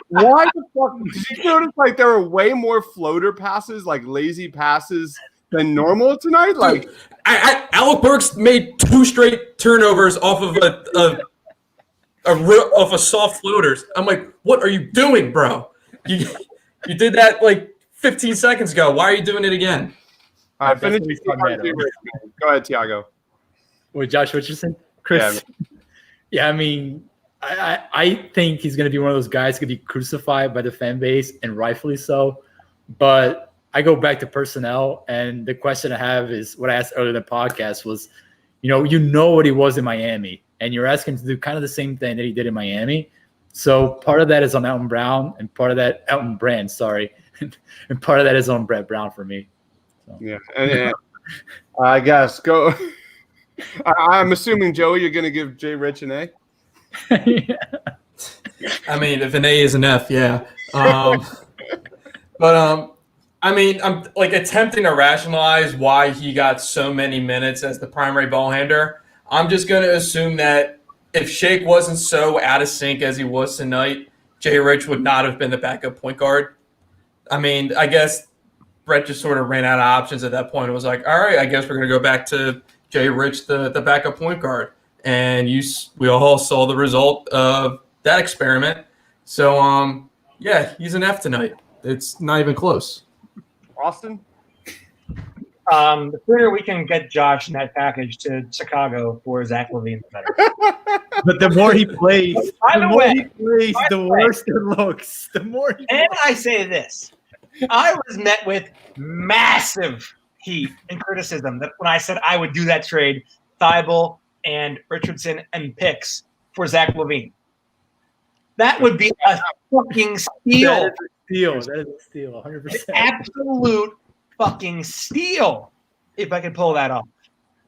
Why the fuck? Did you notice like there were way more floater passes, like lazy passes, than normal tonight? Like, Alec Burks made 2 straight turnovers off of a soft floaters. I'm like, what are you doing, bro? You did that like 15 seconds ago. Why are you doing it again? All right, finish. Go ahead, Tiago. With Josh Richardson, Chris. Yeah, I mean, I think he's going to be one of those guys going to be crucified by the fan base, and rightfully so. But I go back to personnel, and the question I have is what I asked earlier in the podcast was, you know what he was in Miami, and you're asking him to do kind of the same thing that he did in Miami. So part of that is on Elton Brand, and part of that is on Brett Brown for me. So. Yeah, and I guess go. I'm assuming, Joey, you're going to give Jay Rich an A. Yeah. I mean, if an A is an F, yeah. But I mean, I'm like attempting to rationalize why he got so many minutes as the primary ball handler. I'm just going to assume that if Shake wasn't so out of sync as he was tonight, Jay Rich would not have been the backup point guard. I mean, I guess Brett just sort of ran out of options at that point. It was like, all right, I guess we're going to go back to Jay Rich, the backup point guard. And we all saw the result of that experiment. So, yeah, he's an F tonight. It's not even close. Austin? The sooner we can get Josh in that package to Chicago for Zach LaVine, the better. But the more he plays, the the worse it looks. And I say this. I was met with massive heat and criticism that when I said I would do that trade, Thibault and Richardson and picks for Zach LaVine. That would be a fucking steal. That is a steal, 100%. Absolute fucking steal if I could pull that off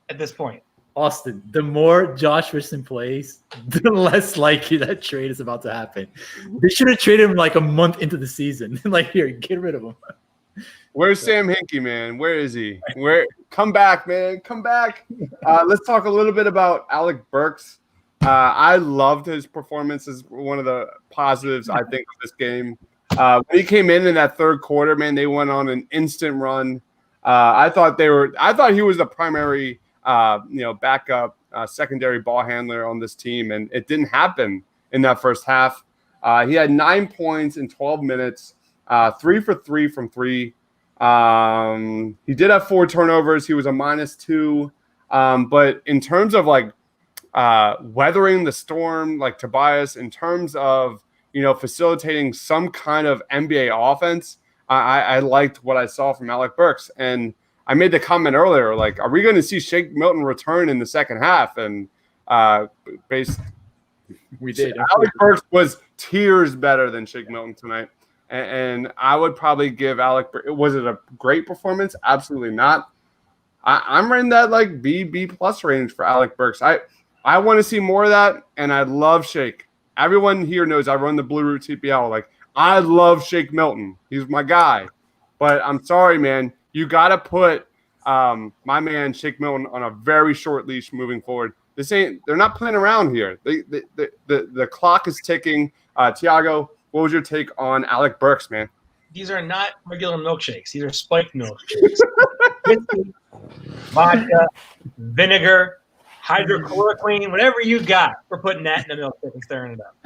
at this point. Austin, the more Josh Richardson plays, the less likely that trade is about to happen. They should have traded him like a month into the season. Like, here, get rid of him. Where's Sam Hinkie, man? Where is he? Come back, man. Come back. Let's talk a little bit about Alec Burks. I loved his performance as one of the positives, I think, of this game. When he came in that third quarter, man, they went on an instant run. I thought he was the primary, backup, secondary ball handler on this team, and it didn't happen in that first half. He had 9 points in 12 minutes, 3 for 3 from three. He did have 4 turnovers. He was a -2. But in terms of weathering the storm, like Tobias, in terms of facilitating some kind of NBA offense, I liked what I saw from Alec Burks. And I made the comment earlier, like, are we going to see Shake Milton return in the second half? And we did. Alec Burks was tiers better than Shake Milton tonight. And I would probably give Alec Burks. Was it a great performance? Absolutely not. I'm in that B plus range for Alec Burks. I want to see more of that, and I love Shake. Everyone here knows I run the Blue Root TPL. Like, I love Shake Milton. He's my guy. But I'm sorry, man. You got to put my man Shake Milton on a very short leash moving forward. They're not playing around here. The clock is ticking. Tiago, what was your take on Alec Burks, man? These are not regular milkshakes. These are spiked milkshakes. Whiskey, vodka, vinegar, hydrochloroquine, whatever you got. We're putting that in the milkshake and stirring it up.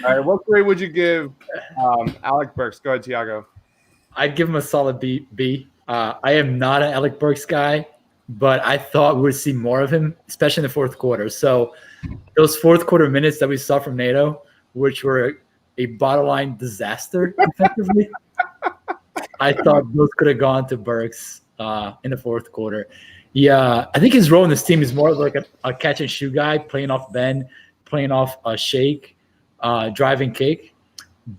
All right, what grade would you give Alec Burks? Go ahead, Tiago. I'd give him a solid B. I am not an Alec Burks guy, but I thought we would see more of him, especially in the fourth quarter. So those fourth quarter minutes that we saw from NATO, which were a bottom line disaster defensively, I thought those could have gone to Burks in the fourth quarter. Yeah, I think his role in this team is more like a catch and shoot guy, playing off Ben, playing off a Shake, driving kick.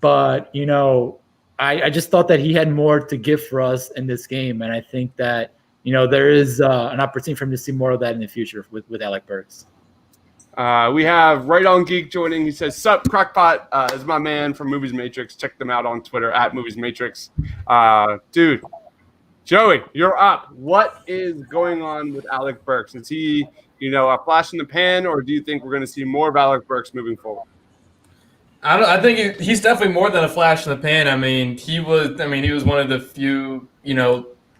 But, I just thought that he had more to give for us in this game. And I think that, there is an opportunity for him to see more of that in the future with Alec Burks. We have Right On Geek joining. He says, "Sup, Crackpot is my man from Movies Matrix. Check them out on Twitter at Movies Matrix." Dude, Joey, you're up. What is going on with Alec Burks? Is he, a flash in the pan, or do you think we're going to see more of Alec Burks moving forward? I think he's definitely more than a flash in the pan. I mean, he was one of the few,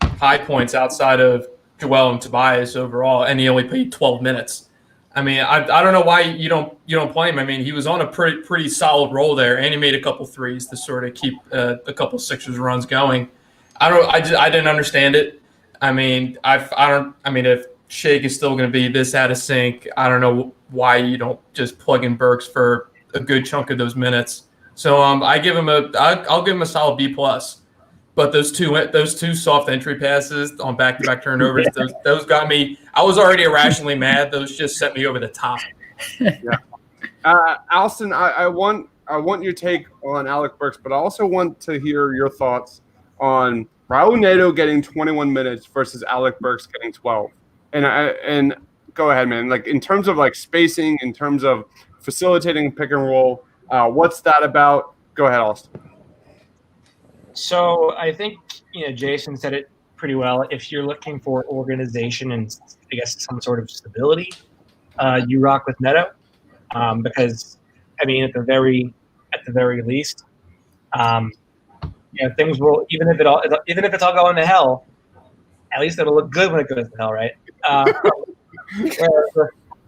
high points outside of Joel and Tobias overall, and he only played 12 minutes. I mean, I don't know why you don't play him. I mean, he was on a pretty solid roll there, and he made a couple threes to sort of keep a couple Sixers runs going. I didn't understand it. I mean, if Shake is still going to be this out of sync, I don't know why you don't just plug in Burks for a good chunk of those minutes. So I'll give him a solid B plus. But those two soft entry passes on back-to-back turnovers, those got me. I was already irrationally mad. Those just set me over the top. Alston, I want your take on Alec Burks, but I also want to hear your thoughts on Raul Neto getting 21 minutes versus Alec Burks getting 12. And go ahead, man. Like in terms of like spacing, in terms of facilitating pick and roll, what's that about? Go ahead, Alston. So I think Jason said it pretty well. If you're looking for organization and I guess some sort of stability, you rock with Neto because I mean at the very least, things will even if it's all going to hell, at least it'll look good when it goes to hell, right?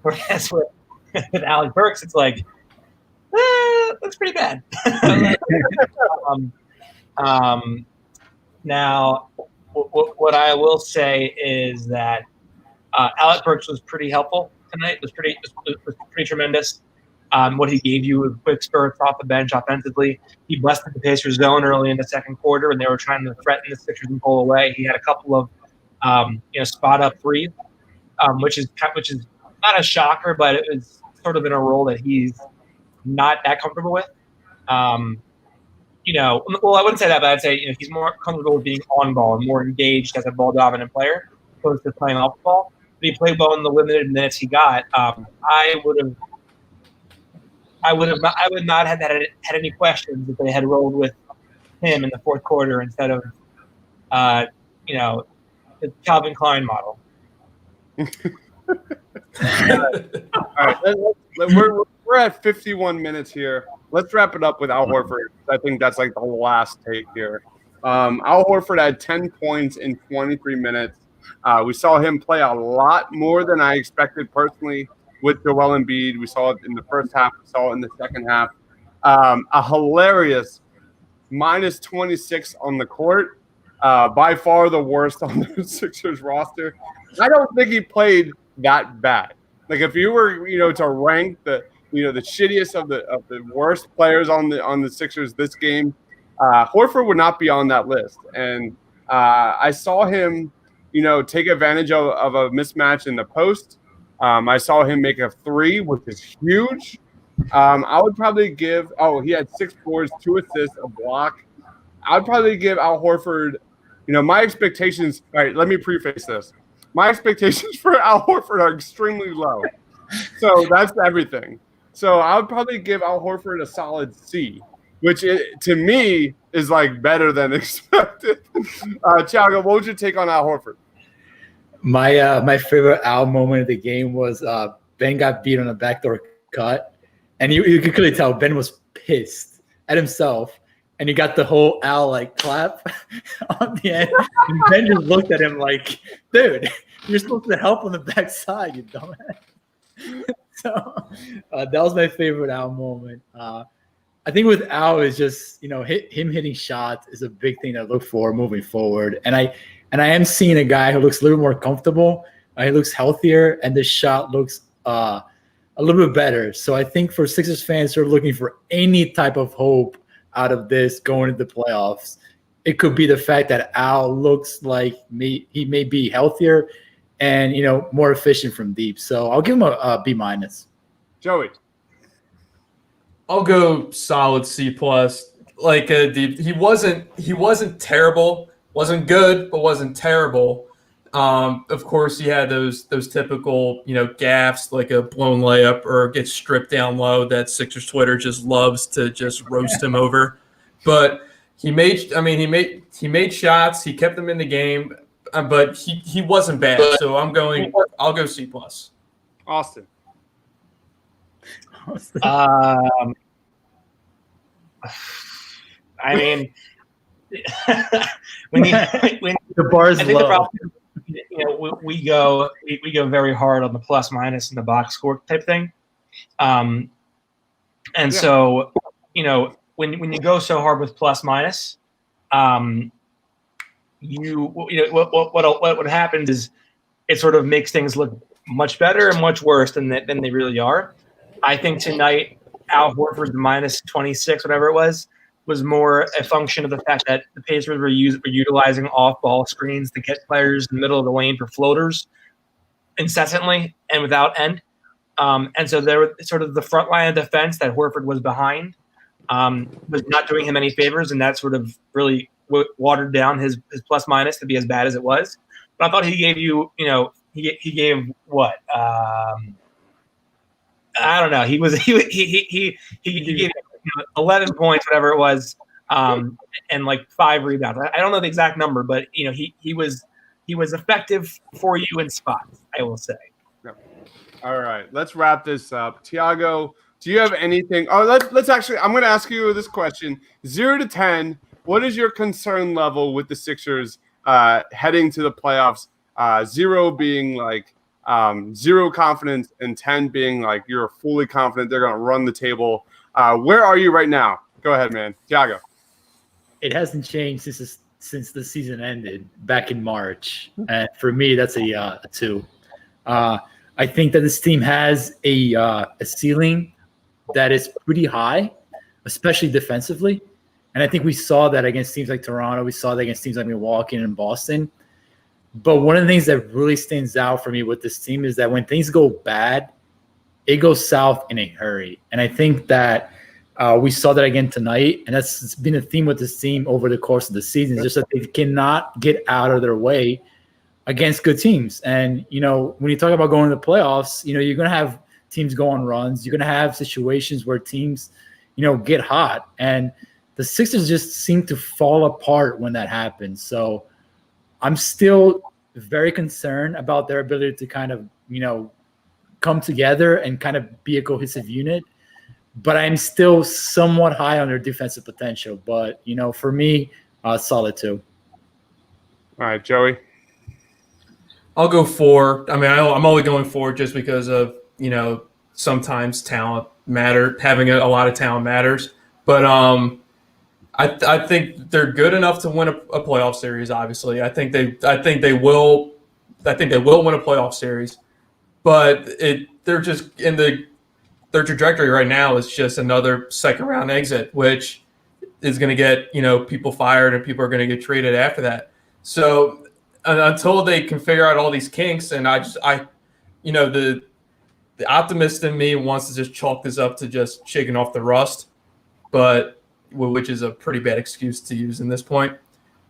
Whereas with Alec Burks, it's like looks pretty bad. Now, what I will say is that Alec Burks was pretty helpful tonight. Was pretty tremendous. What he gave you with quick spurts off the bench offensively. He busted the Pacers' zone early in the second quarter, and they were trying to threaten the Sixers and pull away. He had a couple of spot up threes, which is not a shocker, but it was sort of in a role that he's not that comfortable with. Well, I wouldn't say that, but I'd say he's more comfortable with being on ball and more engaged as a ball dominant player, opposed to playing off the ball. But he played well in the limited minutes he got. I would not have had any questions if they had rolled with him in the fourth quarter instead of, the Calvin Klein model. All right, we're at 51 minutes here. Let's wrap it up with Al Horford. I think that's like the last take here. Al Horford had 10 points in 23 minutes. We saw him play a lot more than I expected personally with Joel Embiid. We saw it in the first half. We saw it in the second half. A hilarious minus 26 on the court. By far the worst on the Sixers roster. I don't think he played that bad. Like if you were, to rank the shittiest of the worst players on the Sixers this game, Horford would not be on that list. And I saw him, take advantage of a mismatch in the post. I saw him make a three, which is huge. I would probably give – he had 6 boards, 2 assists, a block. I would probably give Al Horford my expectations – all right, let me preface this. My expectations for Al Horford are extremely low. So that's everything. So I would probably give Al Horford a solid C, which to me is like better than expected. Thiago, what would you take on Al Horford? My favorite Al moment of the game was Ben got beat on a backdoor cut, and you could clearly tell Ben was pissed at himself, and he got the whole Al like clap on the end. And Ben just looked at him like, "Dude, you're supposed to help on the backside, you dumbass." So that was my favorite Al moment. I think with Al is just him hitting shots is a big thing to look for moving forward, and I am seeing a guy who looks a little more comfortable. He looks healthier, and the shot looks a little bit better. So I think for Sixers fans who are looking for any type of hope out of this going into the playoffs, it could be the fact that Al looks like he may be healthier and more efficient from deep. So I'll give him a B-. Joey. I'll go solid C+. Like he wasn't terrible. Wasn't good, but wasn't terrible. Of course, he had those typical, gaffes, like a blown layup or gets stripped down low that Sixers Twitter just loves to just roast him over. But he made shots. He kept them in the game, but he wasn't bad. So I'll go C+. Austin. I mean, when The bar is I think low. the problem, we go very hard on the plus minus and the box score type thing, so when you go so hard with plus minus, what happens is it sort of makes things look much better and much worse than they really are. I think tonight Al Horford minus 26, whatever it was was more a function of the fact that the Pacers were utilizing off-ball screens to get players in the middle of the lane for floaters incessantly and without end. And so there were sort of the front line of defense that Horford was behind was not doing him any favors, and that sort of really watered down his plus minus to be as bad as it was. But I thought he gave he gave what? I don't know. He gave 11 points, whatever it was, and like 5 rebounds. I don't know the exact number, but he was effective for you in spots, I will say. All right, let's wrap this up. Tiago, do you have anything? Oh, let's actually. I'm going to ask you this question: 0 to 10. What is your concern level with the Sixers heading to the playoffs? 0 being like zero confidence, and 10 being like you're fully confident they're going to run the table. Where are you right now? Go ahead, man. Tiago. It hasn't changed since the season ended back in March, and for me, that's a 2. I think that this team has a ceiling that is pretty high, especially defensively. And I think we saw that against teams like Toronto. We saw that against teams like Milwaukee and Boston. But one of the things that really stands out for me with this team is that when things go bad, it goes south in a hurry. And I think that we saw that again tonight. And that's been a theme with this team over the course of the season, just that they cannot get out of their way against good teams. And, when you talk about going to the playoffs, you're going to have teams go on runs. You're going to have situations where teams, get hot. And the Sixers just seem to fall apart when that happens. So I'm still very concerned about their ability to kind of, come together and kind of be a cohesive unit. But I'm still somewhat high on their defensive potential. But, for me, solid 2. All right, Joey. I'll go 4. I mean, I'm only going 4 just because of, sometimes talent having a lot of talent matters. But I think they're good enough to win a playoff series. Obviously, I think they will win a playoff series. But they're just their trajectory right now is just another second round exit, which is going to get people fired and people are going to get traded after that. So until they can figure out all these kinks, and the optimist in me wants to just chalk this up to just shaking off the rust, but which is a pretty bad excuse to use in this point.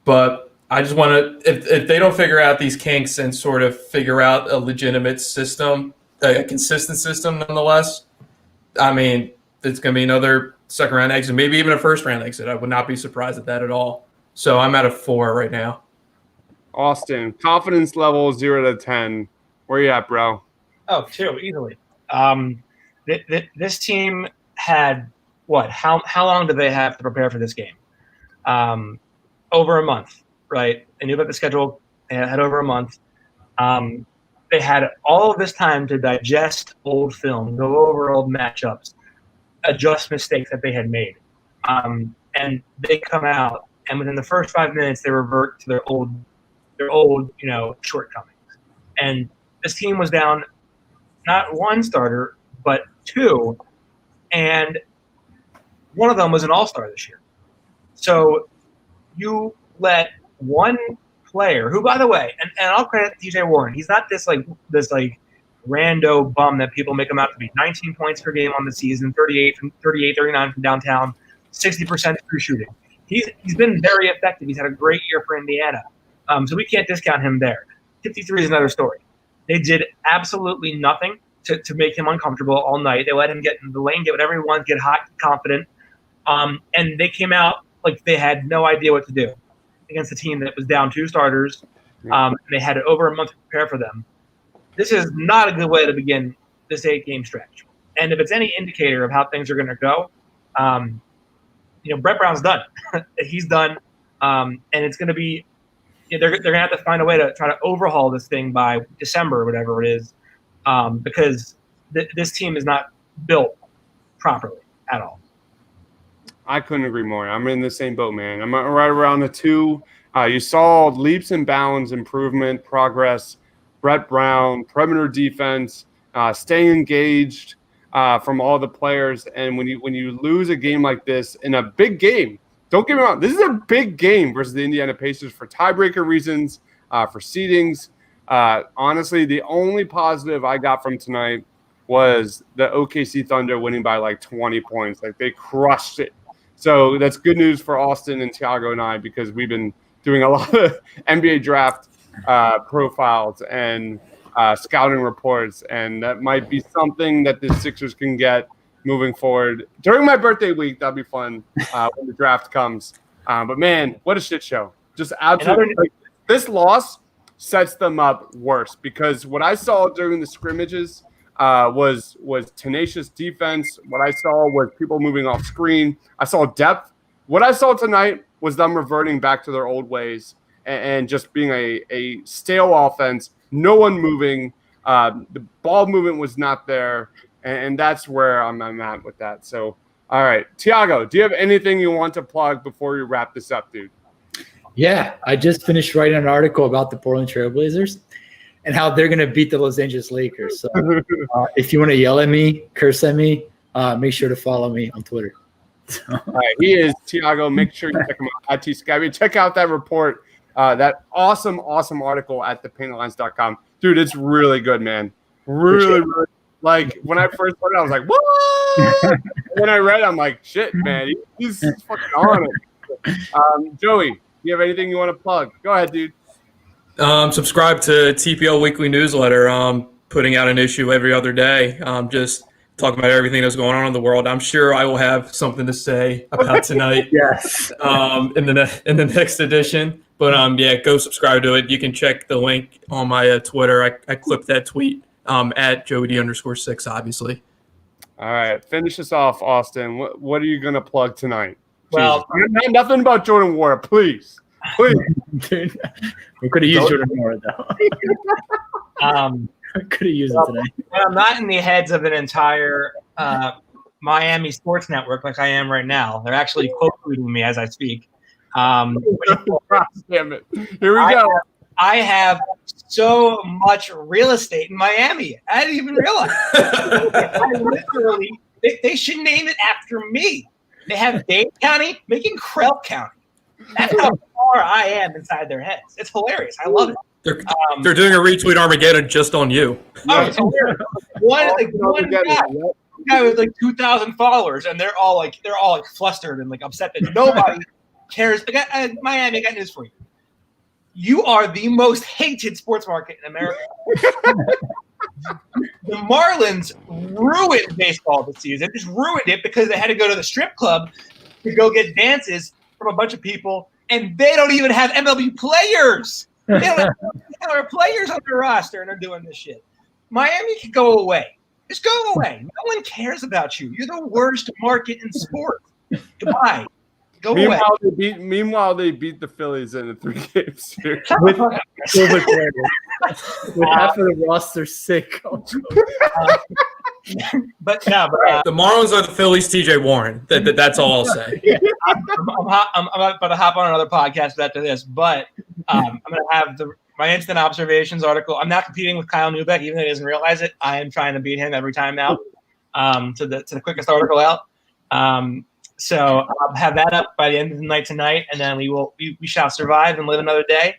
But I just want to, if they don't figure out these kinks and sort of figure out a legitimate system, a consistent system nonetheless, I mean, it's going to be another second round exit, maybe even a first round exit. I would not be surprised at that at all. So I'm at a 4 right now. Austin, confidence level 0 to 10. Where you at, bro? Oh, 2, easily. This team had what? How long did they have to prepare for this game? Over a month, right? They knew about the schedule. They had over a month. They had all of this time to digest old film, go over old matchups, adjust mistakes that they had made. And they come out, and within the first 5 minutes, they revert to their old shortcomings. And this team was down not 1 starter, but 2, and one of them was an all-star this year. So you let one player, who, by the way, and I'll credit TJ Warren, he's not this rando bum that people make him out to be. 19 points per game on the season, 39 from downtown, 60% true shooting. He's been very effective. He's had a great year for Indiana. So we can't discount him there. 53 is another story. They did absolutely nothing to make him uncomfortable all night. They let him get in the lane, get whatever he wants, get hot, confident. And they came out like they had no idea what to do against a team that was down 2 starters. They had over a month to prepare for them. This is not a good way to begin this 8-game stretch. And if it's any indicator of how things are going to go, Brett Brown's done. He's done. And it's going to be they're going to have to find a way to try to overhaul this thing by December or whatever it is, because this team is not built properly at all. I couldn't agree more. I'm in the same boat, man. I'm right around the 2. You saw leaps and bounds, improvement, progress. Brett Brown, perimeter defense, staying engaged from all the players. And when you lose a game like this in a big game, don't get me wrong. This is a big game versus the Indiana Pacers for tiebreaker reasons, for seedings. Honestly, the only positive I got from tonight was the OKC Thunder winning by like 20 points. Like, they crushed it. So that's good news for Austin and Thiago and I, because we've been doing a lot of NBA draft profiles and scouting reports, and that might be something that the Sixers can get moving forward during my birthday week. That'll be fun when the draft comes. But man, what a shit show! Just absolutely. Like, this loss sets them up worse, because what I saw during the scrimmages was tenacious defense. What I saw was people moving off screen. I saw depth. What I saw tonight was them reverting back to their old ways and just being a stale offense. No one moving. The ball movement was not there, and that's where I'm at with that. So, all right, Thiago, do you have anything you want to plug before we wrap this up, dude? Yeah, I just finished writing an article about the Portland Trailblazers and how they're going to beat the Los Angeles Lakers. So if you want to yell at me, curse at me, make sure to follow me on Twitter. All right, he is Thiago. Make sure you check him out at TSkyby. Check out that report, that awesome article at thepaintlines.com. Dude, it's really good, man. Really. Like, when I first read it, I was like, what? When I read it, I'm like, shit, man. He's fucking on it. Joey, do you have anything you want to plug? Go ahead, dude. Subscribe to TPL Weekly Newsletter. Putting out an issue every other day. Just talking about everything that's going on in the world. I'm sure I will have something to say about tonight. Yes. In the next edition. But yeah, go subscribe to it. You can check the link on my Twitter. I clipped that tweet at JoeyD_6, obviously. All right, finish us off, Austin. What are you gonna plug tonight? Well, nothing about Jordan Ward, please. Dude, we could have used Jordan Moore, though. Could have used it today. I'm not in the heads of an entire Miami sports network like I am right now. They're actually quote tweeting me as I speak. Damn it! Here we go. I have so much real estate in Miami. I didn't even realize. They should name it after me. They have Dade County making Krell County. That's how far I am inside their heads. It's hilarious. I love it. They're doing a retweet Armageddon just on you. Oh, it's hilarious. One guy with like 2,000 followers, and they're all like flustered and like upset that nobody cares. Miami, I got news for you. You are the most hated sports market in America. The Marlins ruined baseball this season. Just ruined it because they had to go to the strip club to go get dances from a bunch of people, and they don't even have MLB players. They don't have players on their roster, and they're doing this shit. Miami can go away. Just go away. No one cares about you. You're the worst market in sports. Goodbye. Go away. Meanwhile, they beat the Phillies in a 3-game series. With half of the roster sick. But the Marlins are the Phillies' TJ Warren. That's all I'll say. I'm about to hop on another podcast after this, but I'm going to have my instant observations article. I'm not competing with Kyle Neubeck, even though he doesn't realize it. I am trying to beat him every time now to the quickest article out. So I'll have that up by the end of the night tonight, and then we shall survive and live another day.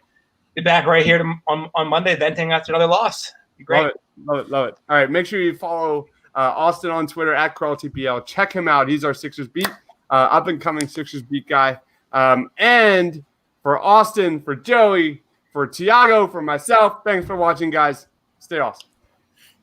Be back right here on Monday, venting after another loss. Be great. Love it. All right, make sure you follow Austin on Twitter at CarlTPL. Check him out. He's our Sixers beat, up and coming Sixers beat guy. And for Austin, for Joey, for Thiago, for myself, thanks for watching, guys. Stay awesome.